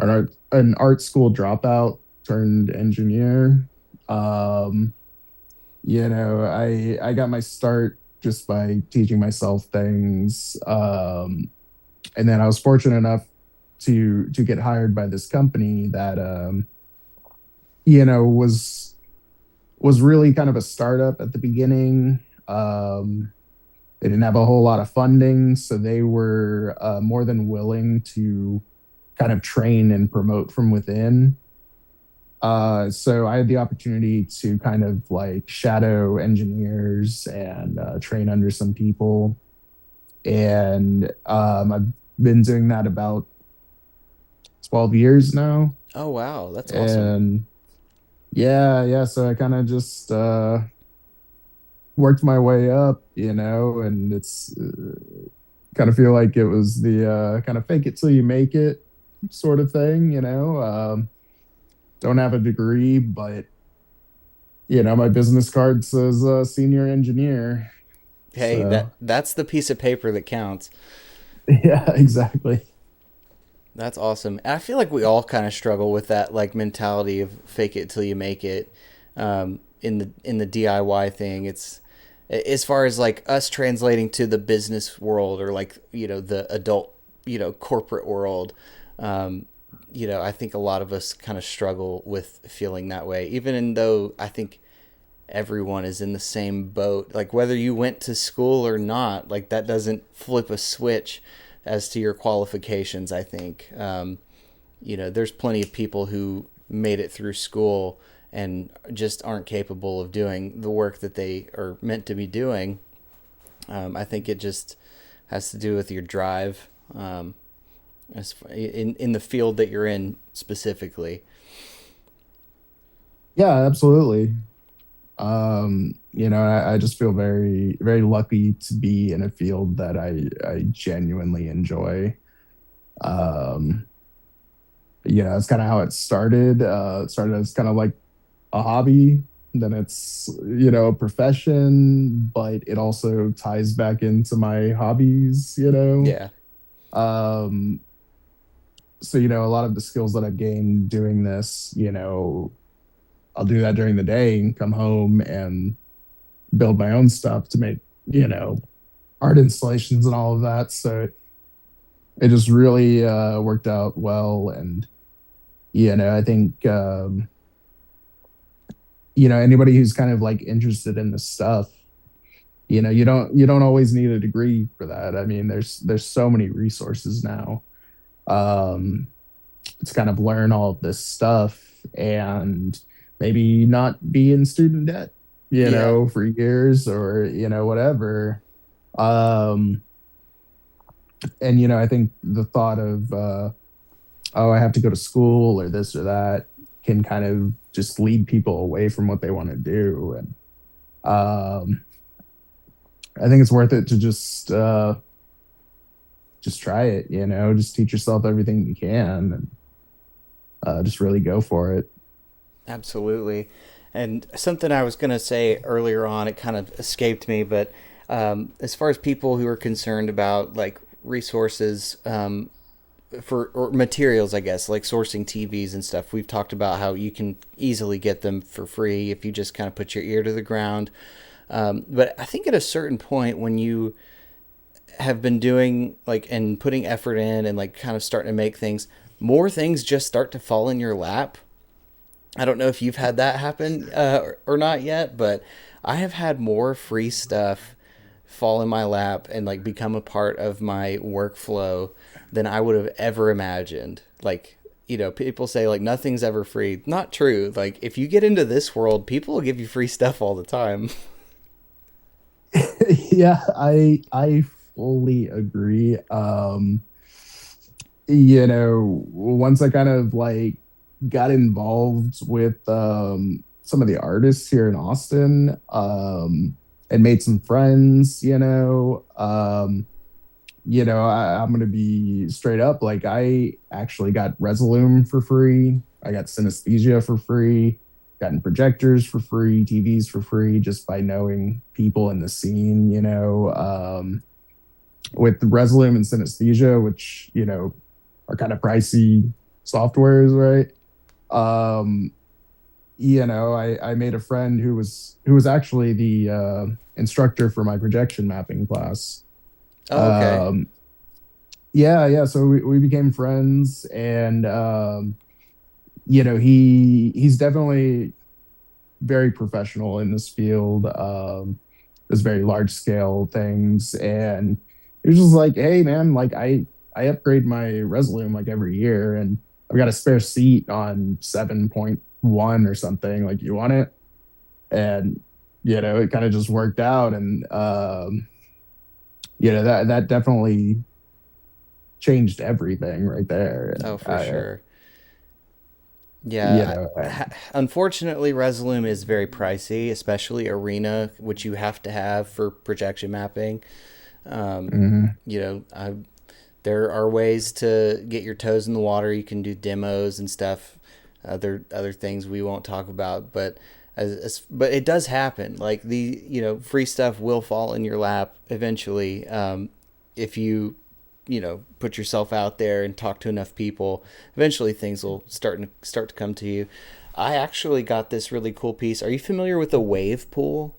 an art school dropout turned engineer. Um, I got my start just by teaching myself things, and then I was fortunate enough to get hired by this company that was really kind of a startup at the beginning. They didn't have a whole lot of funding, so they were more than willing to kind of train and promote from within. So I had the opportunity to kind of like shadow engineers and train under some people. And I've been doing that about 12 years now. Oh wow, that's awesome. And yeah, yeah. So I kind of just worked my way up, and it's kind of feel like it was the kind of fake it till you make it sort of thing. Don't have a degree, but my business card says senior engineer. Hey, So that's the piece of paper that counts. yeah, exactly. That's awesome. I feel like we all kind of struggle with that like mentality of fake it till you make it. In the DIY thing, it's as far as like us translating to the business world or like the adult corporate world. Um, I think a lot of us kind of struggle with feeling that way, even though I think everyone is in the same boat. Like whether you went to school or not, like that doesn't flip a switch as to your qualifications. I think there's plenty of people who made it through school and just aren't capable of doing the work that they are meant to be doing. I think it just has to do with your drive, in the field that you're in specifically. Yeah, absolutely. I just feel very, very lucky to be in a field that I genuinely enjoy. Um, that's kind of how it started. It started as kind of like a hobby, then it's a profession, but it also ties back into my hobbies. Yeah, Um, so a lot of the skills that I've gained doing this, I'll do that during the day and come home and build my own stuff to make you know art installations and all of that. So it just really worked out well. And I think anybody who's kind of like interested in this stuff, you don't always need a degree for that. I mean, there's so many resources now, um to kind of learn all of this stuff and maybe not be in student debt, yeah, for years or whatever. um and I think the thought of oh, I have to go to school or this or that can kind of just lead people away from what they want to do. And um I think it's worth it to just try it, just teach yourself everything you can, and just really go for it. absolutely. And something I was going to say earlier on, it kind of escaped me, but as far as people who are concerned about like resources, for or materials, I guess, like sourcing TVs and stuff. We've talked about how you can easily get them for free if you just kind of put your ear to the ground. But I think at a certain point when you have been doing like and putting effort in and like kind of starting to make things, more things just start to fall in your lap. I don't know if you've had that happen or not yet, but I have had more free stuff fall in my lap and like become a part of my workflow than I would have ever imagined. Like, people say like nothing's ever free. Not true. Like if you get into this world, people will give you free stuff all the time. Yeah, I fully agree. Once I kind of like got involved with some of the artists here in Austin, and made some friends, I'm gonna be straight up. Like I actually got Resolume for free. I got synesthesia for free. gotten projectors for free, TVs for free, just by knowing people in the scene. With Resolume and Synesthesia, which are kind of pricey softwares, right? Um, I made a friend who was actually the instructor for my projection mapping class. Oh, okay. Um, yeah, yeah. So we became friends, and he's definitely very professional in this field. Does very large scale things, and it was just like, hey man, like I upgrade my Resolume like every year, and I've got a spare seat on 7.1 or something. Like, you want it? And it kind of just worked out, and that definitely changed everything right there. Oh, And for sure. you Yeah, know, unfortunately, Resolume is very pricey, especially Arena, which you have to have for projection mapping. Um, mhm. there are ways to get your toes in the water. You can do demos and stuff, other things we won't talk about, but but it does happen. Like, the free stuff will fall in your lap eventually, if you put yourself out there and talk to enough people. Eventually, things will start to come to you. I actually got this really cool piece. Are you familiar with a wave pool?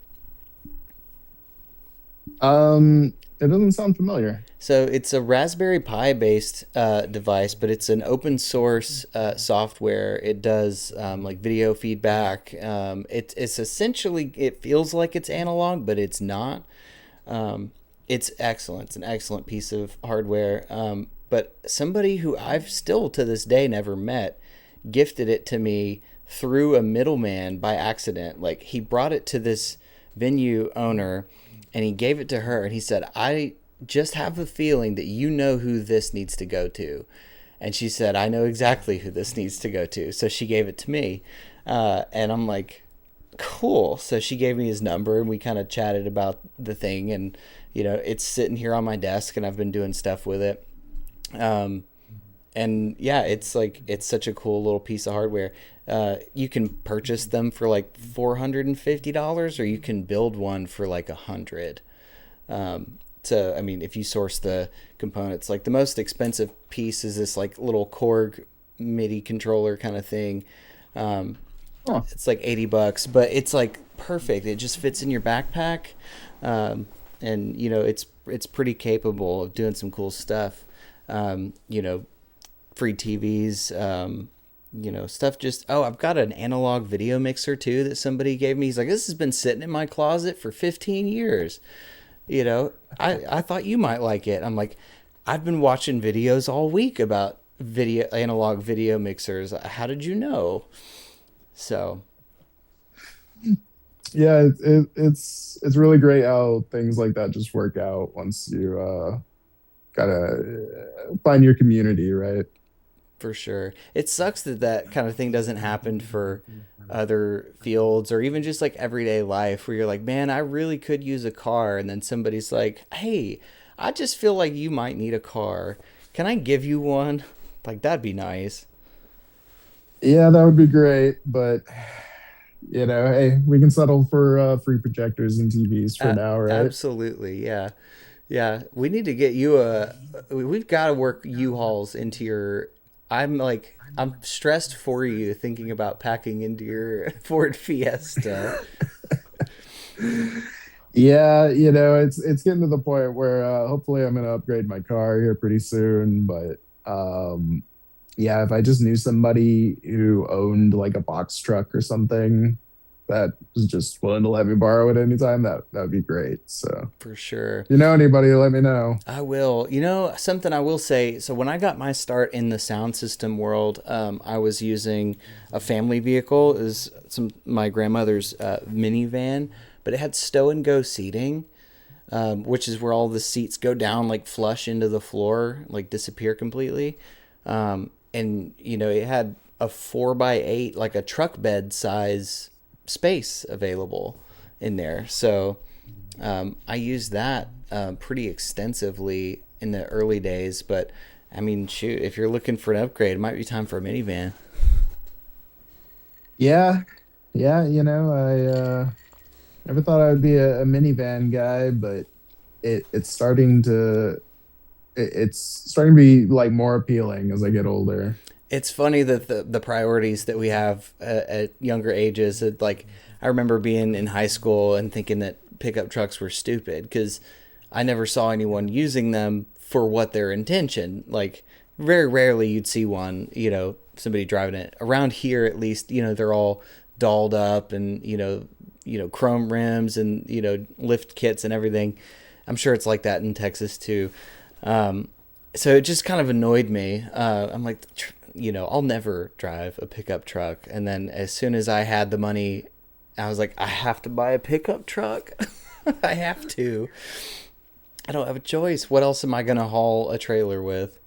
It doesn't sound familiar. So it's a Raspberry Pi based device, but it's an open source software. It does like video feedback. It's essentially, it feels like it's analog, but it's not. It's excellent. It's an excellent piece of hardware. But somebody who I've still to this day never met gifted it to me through a middleman by accident. Like, he brought it to this venue owner and he gave it to her, and he said, I just have a feeling that you know who this needs to go to. And she said, I know exactly who this needs to go to. So she gave it to me. And I'm like, cool. So she gave me his number and we kind of chatted about the thing. And, it's sitting here on my desk and I've been doing stuff with it. Um, and yeah, it's such a cool little piece of hardware. You can purchase them for like $450, or you can build one for like 100. So I mean, if you source the components, like the most expensive piece is this like little Korg MIDI controller kind of thing. Um, Huh. it's like $80, but it's like perfect. It just fits in your backpack, and it's pretty capable of doing some cool stuff. Um, you know, Free TVs, stuff. Just, oh, I've got an analog video mixer too that somebody gave me. He's like, this has been sitting in my closet for 15 years. I thought you might like it. I'm like, I've been watching videos all week about analog video mixers. How did you know? So, Yeah, it's really great how things like that just work out once you gotta find your community, right? for sure. It sucks that that kind of thing doesn't happen for other fields, or even just like everyday life, where you're like, man, I really could use a car. And then somebody's like, hey, I just feel like you might need a car. Can I give you one? Like, that'd be nice. Yeah, that would be great, but hey, we can settle for free projectors and TVs for now, right? Absolutely. Yeah. Yeah. We need to get you we've got to work U-Hauls into your, I'm stressed for you thinking about packing into your Ford Fiesta. Yeah, it's getting to the point where hopefully I'm gonna upgrade my car here pretty soon. But yeah, if I just knew somebody who owned like a box truck or something that was just willing to let me borrow it anytime, that would be great. So For sure. if you know anybody, let me know. I will. Something I will say. So when I got my start in the sound system world, I was using a family vehicle. It was my grandmother's minivan, but it had stow and go seating, which is where all the seats go down like flush into the floor, like disappear completely. And it had a 4x8, like a truck bed size space available in there. So I used that pretty extensively in the early days. But I mean, shoot, if you're looking for an upgrade, it might be time for a minivan. Yeah, Yeah, I never thought I would be a minivan guy, but it's it's starting to be like more appealing as I get older. It's funny that the priorities that we have at younger ages, like I remember being in high school and thinking that pickup trucks were stupid because I never saw anyone using them for what their intention. Like very rarely you'd see one, somebody driving it around here at least. They're all dolled up and chrome rims and lift kits and everything. I'm sure it's like that in Texas too. So it just kind of annoyed me. I'm like, I'll never drive a pickup truck. And then as soon as I had the money, I was like, I have to buy a pickup truck. I have to. I don't have a choice. What else am I going to haul a trailer with?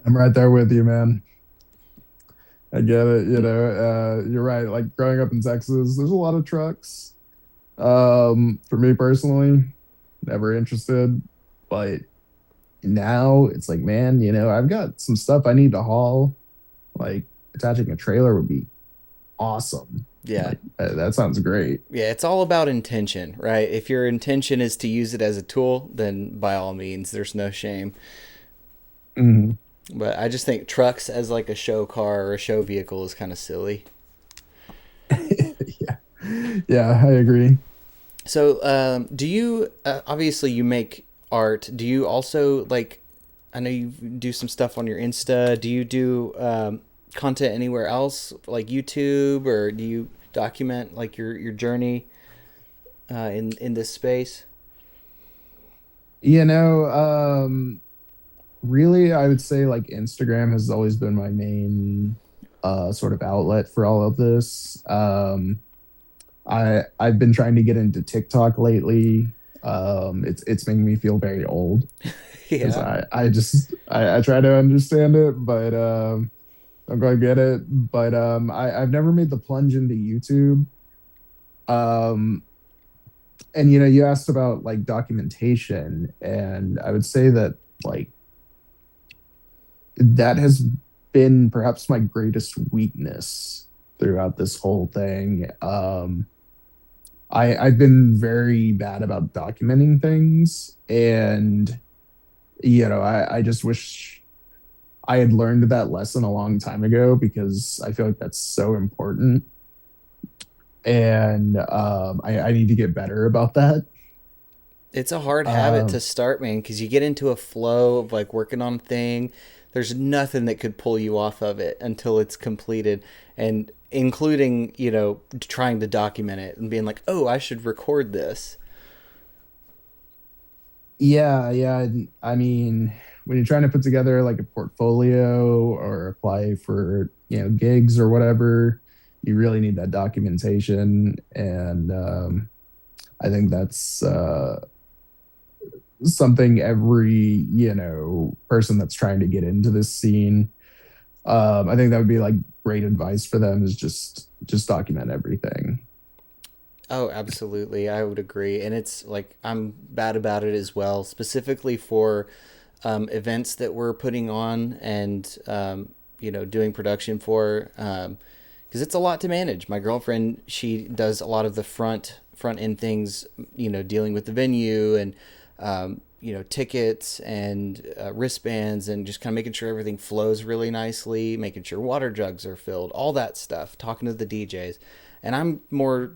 I'm right there with you, man. I get it. You're right. Like growing up in Texas, there's a lot of trucks. For me personally, never interested. But now it's like, man, I've got some stuff I need to haul. Like attaching a trailer would be awesome. Yeah. Like that sounds great. Yeah, it's all about intention, right? If your intention is to use it as a tool, then by all means, there's no shame. Mhm. But I just think trucks as like a show car or a show vehicle is kind of silly. Yeah, yeah, I agree. So, do you obviously you make art? Do you also like? I know you do some stuff on your Insta. Do you do content anywhere else, like YouTube, or do you document like your journey in this space? You know, really, I would say like Instagram has always been my main sort of outlet for all of this. I've been trying to get into TikTok lately. It's making me feel very old because Yeah. I try to understand it, but I'm going to get it. But I've never made the plunge into YouTube. Um, and you asked about like documentation, and I would say that like that has been perhaps my greatest weakness throughout this whole thing. I've been very bad about documenting things, and I just wish I had learned that lesson a long time ago because I feel like that's so important, and I need to get better about that. It's a hard habit to Um, start, man, because you get into a flow of like working on a thing. There's nothing that could pull you off of it until it's completed, and including trying to document it and being like, oh, I should record this. yeah, yeah. I mean, when you're trying to put together like a portfolio or apply for gigs or whatever, you really need that documentation, and I think that's something every person that's trying to get into this scene. I think that would be like great advice for them is just document everything. Oh, absolutely. I would agree. And it's like I'm bad about it as well, specifically for events that we're putting on and, doing production for. Because it's a lot to manage. My girlfriend, she does a lot of the front end things, dealing with the venue and, tickets and wristbands and just kind of making sure everything flows really nicely, making sure water jugs are filled, all that stuff, talking to the DJs. And I'm more,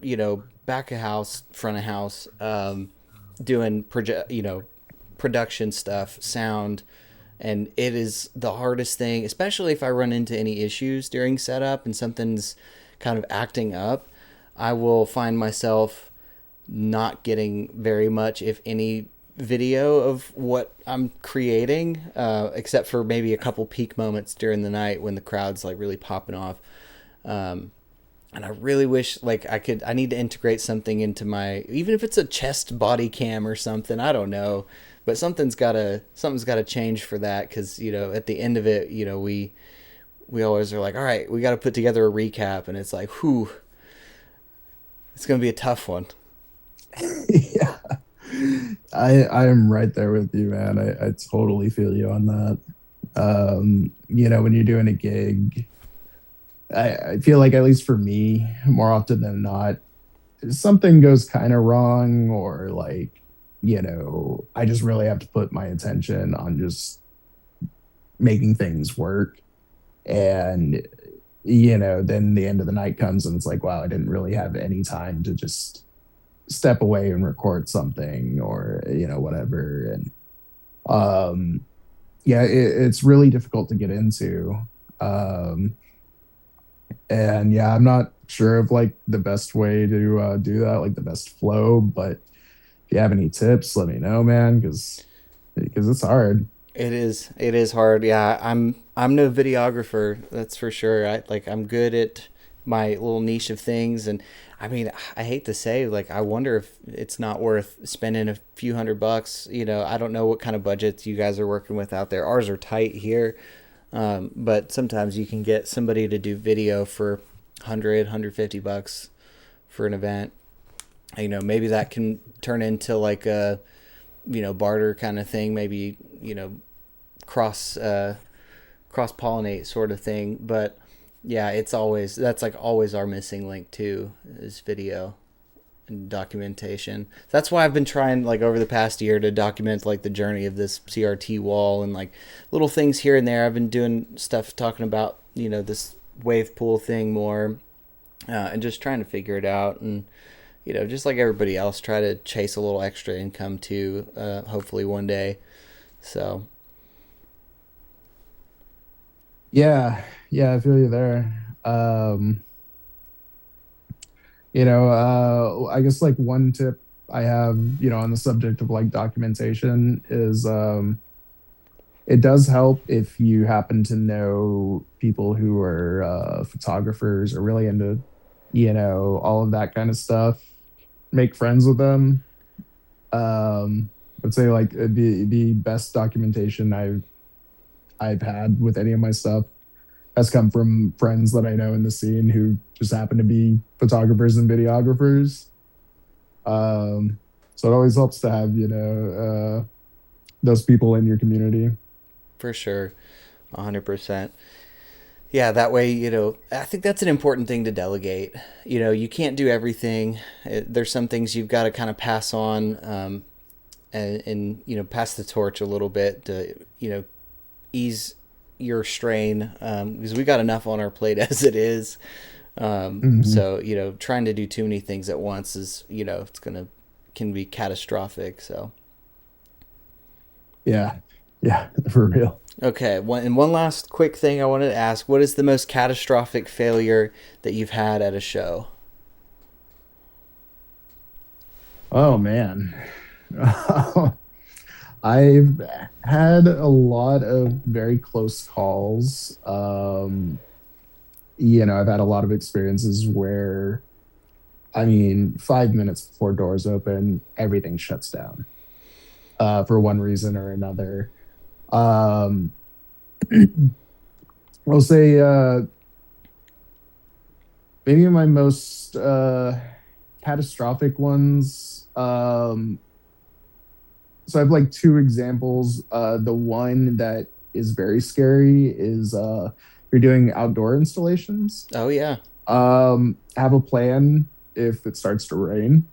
back of house, front of house, doing production stuff, sound, and it is the hardest thing, especially if I run into any issues during setup and something's kind of acting up. I will find myself not getting very much, if any, video of what I'm creating, except for maybe a couple peak moments during the night when the crowd's like really popping off. Um, and I really wish like I need to integrate something into my, even if it's a chest body cam or something, I don't know, but something's gotta change for that because at the end of it, we always are like, all right, we got to put together a recap, and it's like, whew, it's gonna be a tough one. Yeah, I am right there with you, man. I totally feel you on that. When you're doing a gig, I feel like, at least for me, more often than not, something goes kind of wrong, or like, I just really have to put my attention on just making things work. And, then the end of the night comes and it's like, wow, I didn't really have any time to just step away and record something, or, whatever. And, um, yeah, it's really difficult to get into. Um, and yeah, I'm not sure of like the best way to do that, like the best flow. But if you have any tips, let me know, man, because it's hard. It is hard. Yeah, I'm no videographer, that's for sure. I'm good at my little niche of things, and I mean, I hate to say, like, I wonder if it's not worth spending a few $100. I don't know what kind of budgets you guys are working with out there. Ours are tight here, but sometimes you can get somebody to do video for 100 $150 for an event. Maybe that can turn into like a barter kind of thing. Maybe cross cross pollinate sort of thing. But yeah, that's like always our missing link too, is video and documentation. That's why I've been trying, like, over the past year to document like the journey of this CRT wall, and like little things here and there. I've been doing stuff talking about this wave pool thing more, and just trying to figure it out. And just like everybody else, try to chase a little extra income too, hopefully one day. So Yeah, I feel you there. I guess like one tip I have, on the subject of like documentation is, it does help if you happen to know people who are photographers or really into, all of that kind of stuff. Make friends with them. I'd say like the best documentation I've had with any of my stuff has come from friends that I know in the scene who just happen to be photographers and videographers. So it always helps to have, those people in your community. for sure, 100%. Yeah, that way, I think that's an important thing to delegate. You can't do everything. There's some things you've got to kind of pass on, and pass the torch a little bit to ease your strain, because we got enough on our plate as it is. Hmm. So trying to do too many things at once is, it's gonna can be catastrophic. So Yeah, yeah, for real. okay, one last quick thing I wanted to ask: what is the most catastrophic failure that you've had at a show? Oh man. I've had a lot of very close calls. I've had a lot of experiences where, I mean, 5 minutes before doors open, everything shuts down, for one reason or another. Um, I'll say, maybe my most catastrophic ones. So I have like two examples. The one that is very scary is, you're doing outdoor installations. Oh yeah, Have a plan if it starts to rain.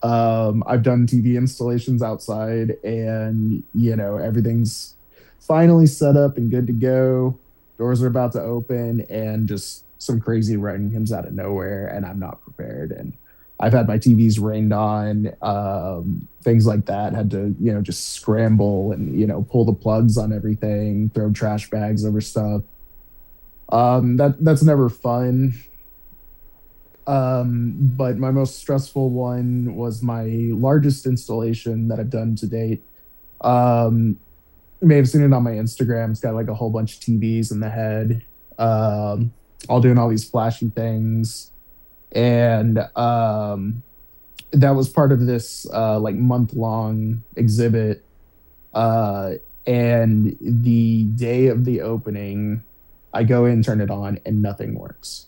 I've done TV installations outside, and everything's finally set up and good to go. Doors are about to open, and just some crazy rain comes out of nowhere, and I'm not prepared. And I've had my TVs rained on, things like that. Had to, just scramble and pull the plugs on everything, throw trash bags over stuff. That's never fun. But my most stressful one was my largest installation that I've done to date. Um, you may have seen it on my Instagram. It's got like a whole bunch of TVs in the head, all doing all these flashy things. And that was part of this like month-long exhibit. Uh, and the day of the opening, I go in, turn it on, and nothing works.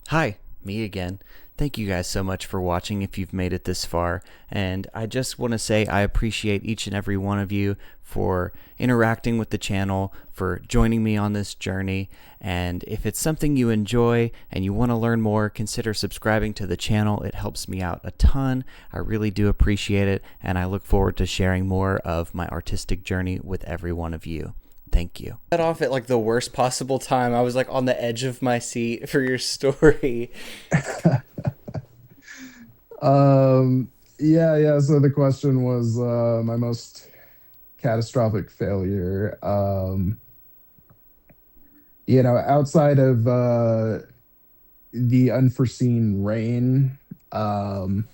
hi, me again. Thank you guys so much for watching if you've made it this far. And I just want to say I appreciate each and every one of you for interacting with the channel, for joining me on this journey. And if it's something you enjoy and you want to learn more, consider subscribing to the channel. It helps me out a ton. I really do appreciate it. And I look forward to sharing more of my artistic journey with every one of you. Thank you. Cut off at like the worst possible time. I was like on the edge of my seat for your story. Um, yeah. So the question was my most catastrophic failure. Outside of the unforeseen rain, um,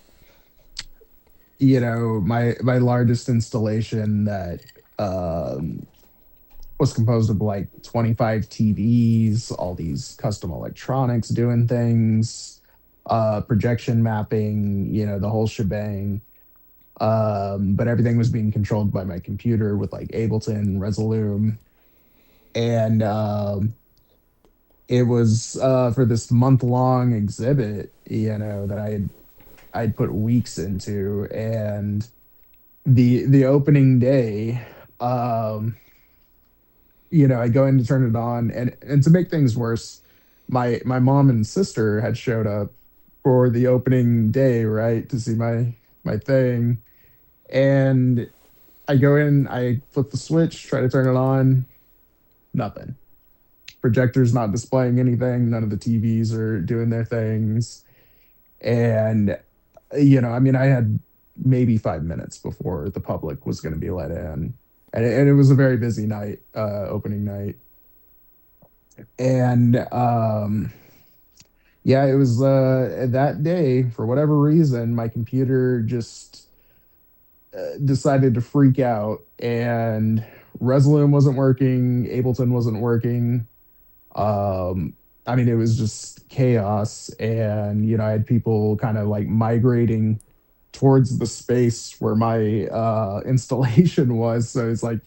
my largest installation that um, was composed of like 25 TVs, all these custom electronics doing things, projection mapping, the whole shebang. But everything was being controlled by my computer with like Ableton, Resolume, and it was for this month-long exhibit, that I'd put weeks into, and the opening day, um, I go in to turn it on, and to make things worse, my mom and sister had showed up for the opening day, right, to see my thing, and I go in, I flip the switch, try to turn it on, nothing. Projector's not displaying anything. None of the TVs are doing their things. And, I mean, I had maybe 5 minutes before the public was going to be let in. And it was a very busy night, opening night. And yeah, it was that day, for whatever reason, my computer just decided to freak out, and Resolume wasn't working, Ableton wasn't working. Um, I mean, it was just chaos, and I had people kind of like migrating towards the space where my installation was. So it's like,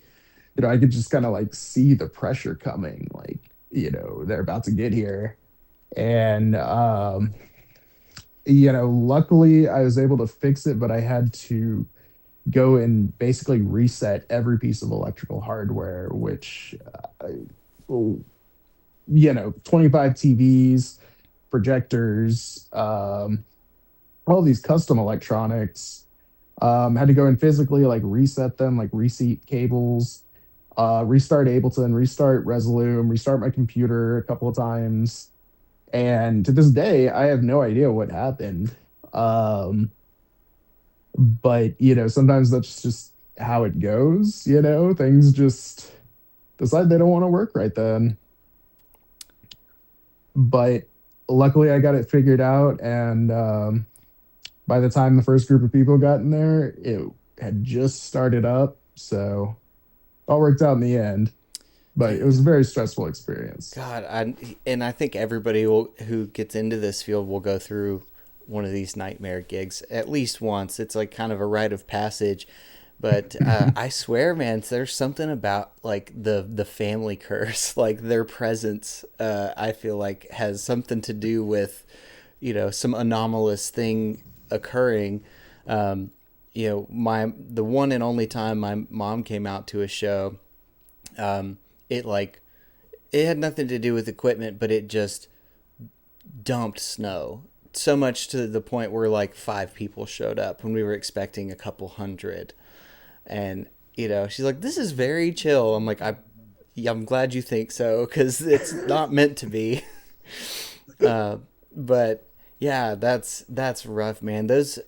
I could just kind of like see the pressure coming, like, they're about to get here. And luckily I was able to fix it, but I had to go and basically reset every piece of electrical hardware, which 25 TVs, projectors, all these custom electronics. Had to go and physically like reset them, like reseat cables, restart Ableton, restart Resolume, restart my computer a couple of times. And to this day, I have no idea what happened. Um, but sometimes that's just how it goes. Things just decide they don't want to work right then. But luckily, I got it figured out, and by the time the first group of people got in there, it had just started up, so all worked out in the end. But it Yeah. was a very stressful experience. God, I think everybody who gets into this field will go through one of these nightmare gigs at least once. It's like kind of a rite of passage. But I swear, man, there's something about like the family curse, like their presence. I feel like has something to do with, some anomalous thing occurring. Um, the one and only time my mom came out to a show, it like it had nothing to do with equipment, but it just dumped snow so much to the point where like five people showed up when we were expecting a couple hundred. And she's like, this is very chill. I'm like, yeah, I'm glad you think so, because it's not meant to be. uh, but yeah, that's rough, man. Those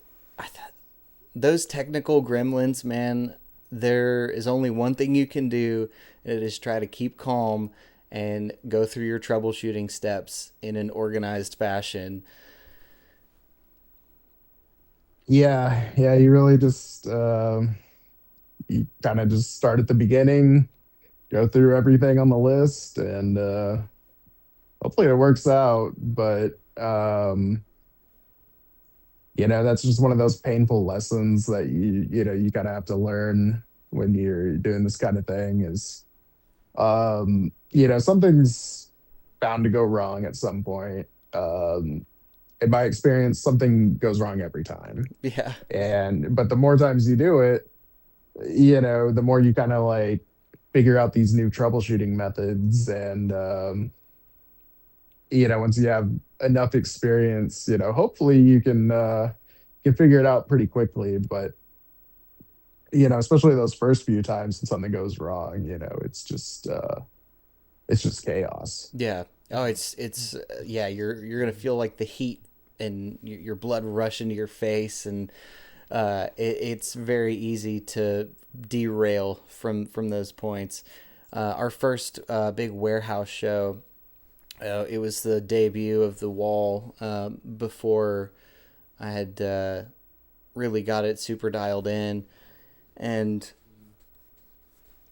technical gremlins, man, there is only one thing you can do, and it is try to keep calm and go through your troubleshooting steps in an organized fashion. Yeah, you really just you kind of just start at the beginning, go through everything on the list, and hopefully it works out. But that's just one of those painful lessons that you kind of have to learn when you're doing this kind of thing. Is something's bound to go wrong at some point. in my experience, something goes wrong every time. Yeah. And but the more times you do it, the more you kind of like figure out these new troubleshooting methods. And once you have enough experience, hopefully you can figure it out pretty quickly. But especially those first few times when something goes wrong, it's just chaos. Yeah. Oh, yeah, you're going to feel like the heat and your blood rush into your face, and it's very easy to derail from those points. Our first big warehouse show, it was the debut of the wall before I had really got it super dialed in. And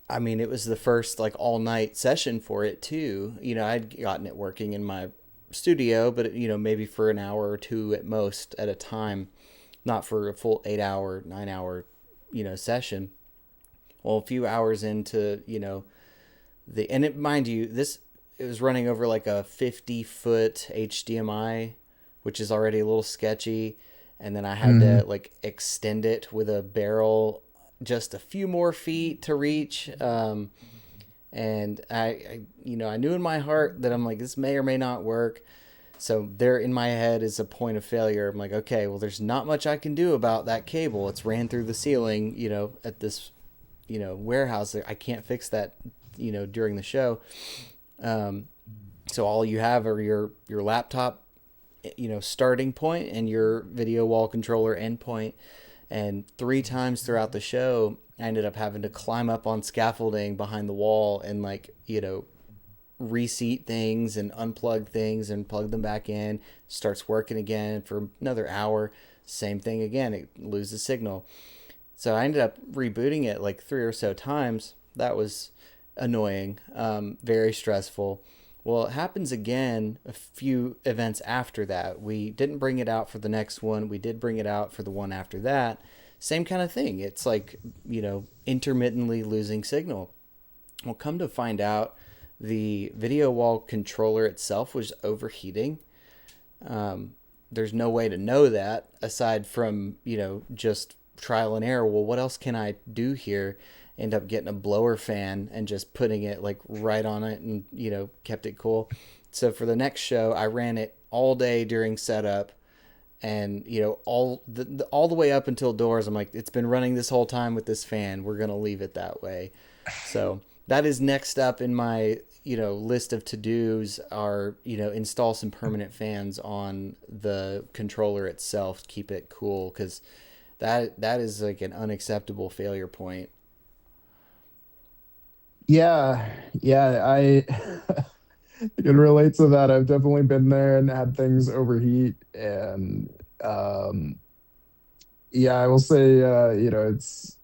I mean, it was the first like all night session for it too. I'd gotten it working in my studio, but maybe for an hour or two at most at a time, not for a full 8 hour, 9 hour, session. Well, a few hours into, and mind you, it was running over like a 50-foot HDMI, which is already a little sketchy. And then I had to Hmm. like extend it with a barrel just a few more feet to reach. And I knew in my heart that I'm like, this may or may not work. So there in my head is a point of failure. I'm like, okay, well, there's not much I can do about that cable. It's ran through the ceiling, at this, warehouse. I can't fix that, during the show. Um, so all you have are your laptop, starting point and your video wall controller endpoint. And three times throughout the show, I ended up having to climb up on scaffolding behind the wall and like, reseat things and unplug things and plug them back in. Starts working again for another hour. Same thing again. It loses signal. So I ended up rebooting it like three or so times. That was annoying, very stressful. Well, it happens again a few events after that. We didn't bring it out for the next one. We did bring it out for the one after that. Same kind of thing. It's like, intermittently losing signal. Well, come to find out, the video wall controller itself was overheating. There's no way to know that aside from, just trial and error. Well, what else can I do here? End up getting a blower fan and just putting it like right on it and, kept it cool. So for the next show, I ran it all day during setup and, all the way up until doors. I'm like, it's been running this whole time with this fan. We're going to leave it that way. So that is next up in my, list of to-dos are, install some permanent fans on the controller itself to keep it cool, because that is like an unacceptable failure point. Yeah, yeah, I can relate to that. I've definitely been there and had things overheat. And um, yeah, I will say, it's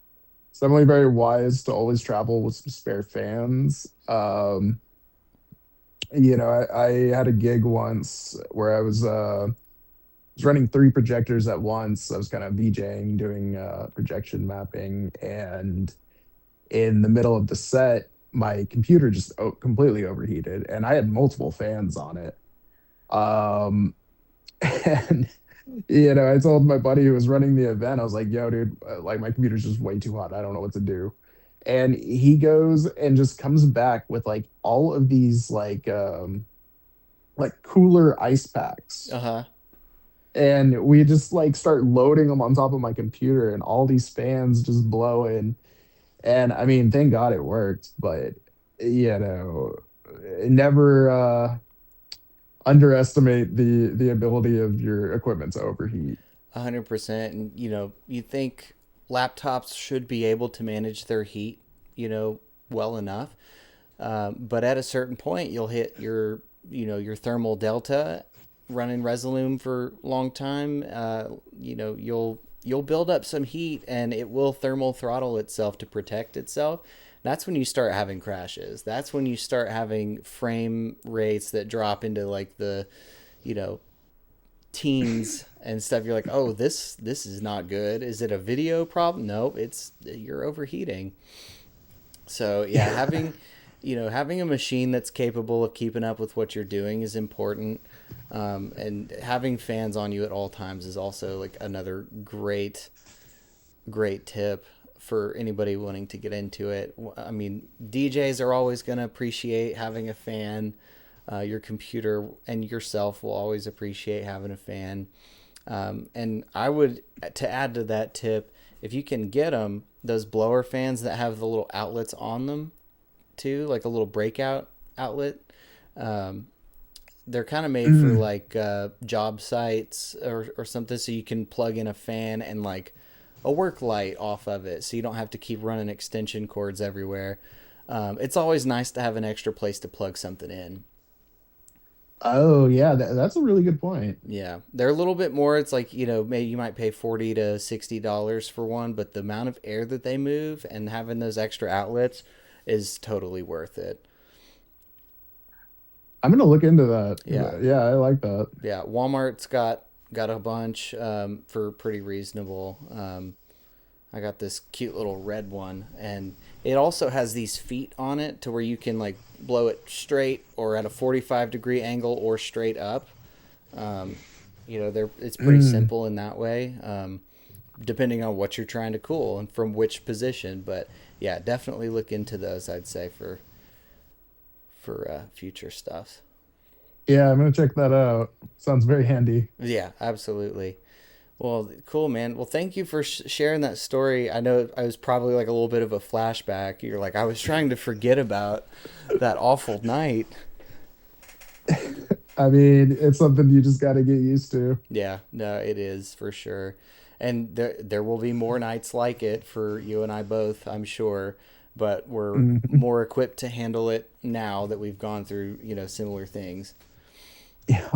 definitely very wise to always travel with some spare fans. I had a gig once where I was running three projectors at once. I was kind of VJing, doing projection mapping, and in the middle of the set, my computer just completely overheated, and I had multiple fans on it. Um, and I told my buddy who was running the event, I was like, "Yo, dude, like my computer's just way too hot. I don't know what to do." And he goes and just comes back with like all of these like cooler ice packs. Uh-huh. And we just like start loading them on top of my computer, and all these fans just blowing. And I mean, thank God it worked, but you know, never underestimate the ability of your equipment to overheat. 100%. And, you think laptops should be able to manage their heat, well enough. But at a certain point, you'll hit your thermal delta running Resolume for a long time. You'll build up some heat and it will thermal throttle itself to protect itself. That's when you start having crashes. That's when you start having frame rates that drop into like the, you know, teens and stuff. You're like, oh, this is not good. Is it a video problem? No, it's you're overheating. So yeah, having having a machine that's capable of keeping up with what you're doing is important. And having fans on you at all times is also like another great tip for anybody wanting to get into it. I mean, DJs are always going to appreciate having a fan. Your computer and yourself will always appreciate having a fan. And I would, to add to that tip, if you can get them, those blower fans that have the little outlets on them too, like a little breakout outlet. Um, they're kind of made for Mm. like job sites or something, so you can plug in a fan and like a work light off of it, so you don't have to keep running extension cords everywhere. It's always nice to have an extra place to plug something in. Oh yeah, that's a really good point. Yeah, they're a little bit more. It's like maybe you might pay $40 to $60 for one, but the amount of air that they move and having those extra outlets is totally worth it. I'm gonna look into that. Yeah, Yeah, I like that. yeah. Walmart's got a bunch for pretty reasonable. I got this cute little red one, and it also has these feet on it to where you can like blow it straight or at a 45-degree angle or straight up. Um, it's pretty Mm. simple in that way, depending on what you're trying to cool and from which position. But yeah, definitely look into those. I'd say for future stuff. Yeah, I'm gonna check that out. Sounds very handy. Yeah, absolutely. Well, cool, man. Well, thank you for sharing that story. I know I was probably like a little bit of a flashback. You're like, I was trying to forget about that awful night. I mean, it's something you just got to get used to. Yeah, no, it is for sure. And there will be more nights like it for you and I both, I'm sure. But we're Mhm. more equipped to handle it now that we've gone through, similar things. Yeah.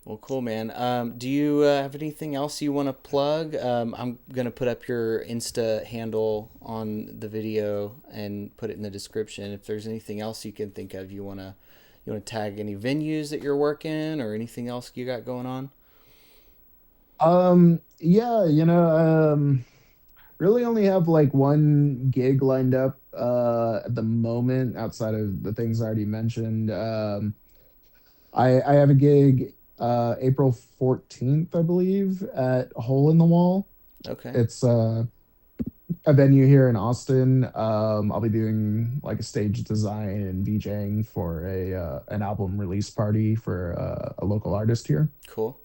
Well, cool, man. Do you have anything else you want to plug? I'm gonna put up your Insta handle on the video and put it in the description. If there's anything else you can think of, you wanna tag any venues that you're working or anything else you got going on? Yeah, really only have like one gig lined up at the moment outside of the things I already mentioned. I have a gig April 14th, I believe, at Hole in the Wall. Okay, It's a venue here in Austin. I'll be doing like a stage design and DJing for a an album release party for a local artist here. cool,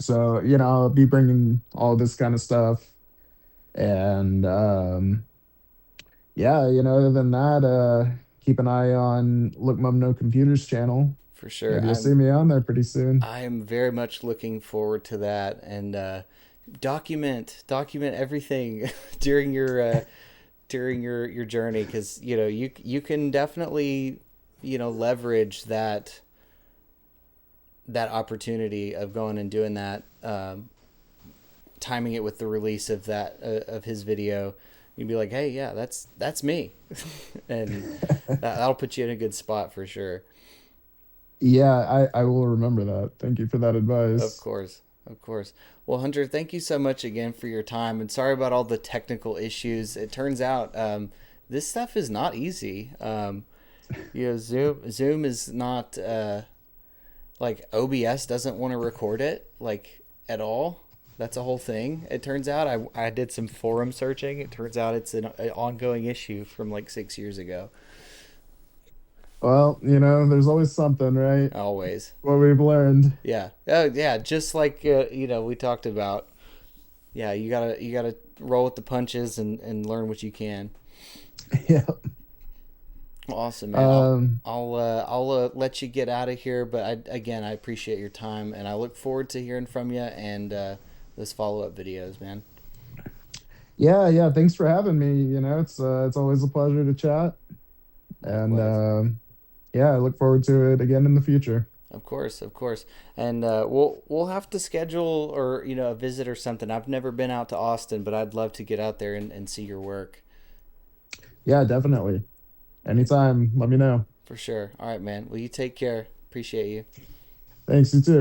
So, I'll be bringing all this kind of stuff. And yeah, other than that, keep an eye on Look Mum No Computers channel. for sure. Maybe you'll see I'm me on there pretty soon. I'm very much looking forward to that and document everything during your journey because you can definitely leverage that opportunity of going and doing that, timing it with the release of that of his video. You'd be like, hey, yeah, that's me, and that'll put you in a good spot for sure. Yeah, I will remember that. Thank you for that Of advice. course. Of course. Well, Hunter, thank you so much again for your time. And sorry about all the technical issues. It turns out this stuff is not easy. Zoom is not like OBS doesn't want to record it like at all. That's a whole thing. It turns out I did some forum searching. It turns out it's an ongoing issue from like 6 years ago. Well, there's always something, right? Always. What we've learned. Yeah. Oh, yeah. Just like we talked about. Yeah, you gotta roll with the punches and learn what you can. Yeah. Awesome, man. Um, I'll let you get out of here, but I appreciate your time and I look forward to hearing from you and those follow up videos, man. yeah, yeah. Thanks for having me. It's always a pleasure to chat. And Likewise. yeah, I look forward to it again in the future. Of course, of course. And we'll have to schedule or a visit or something. I've never been out to Austin, but I'd love to get out there and see your work. Yeah, definitely. Anytime, let me know. For sure. All right, man. Well, you take care. Appreciate you. Thanks, you too.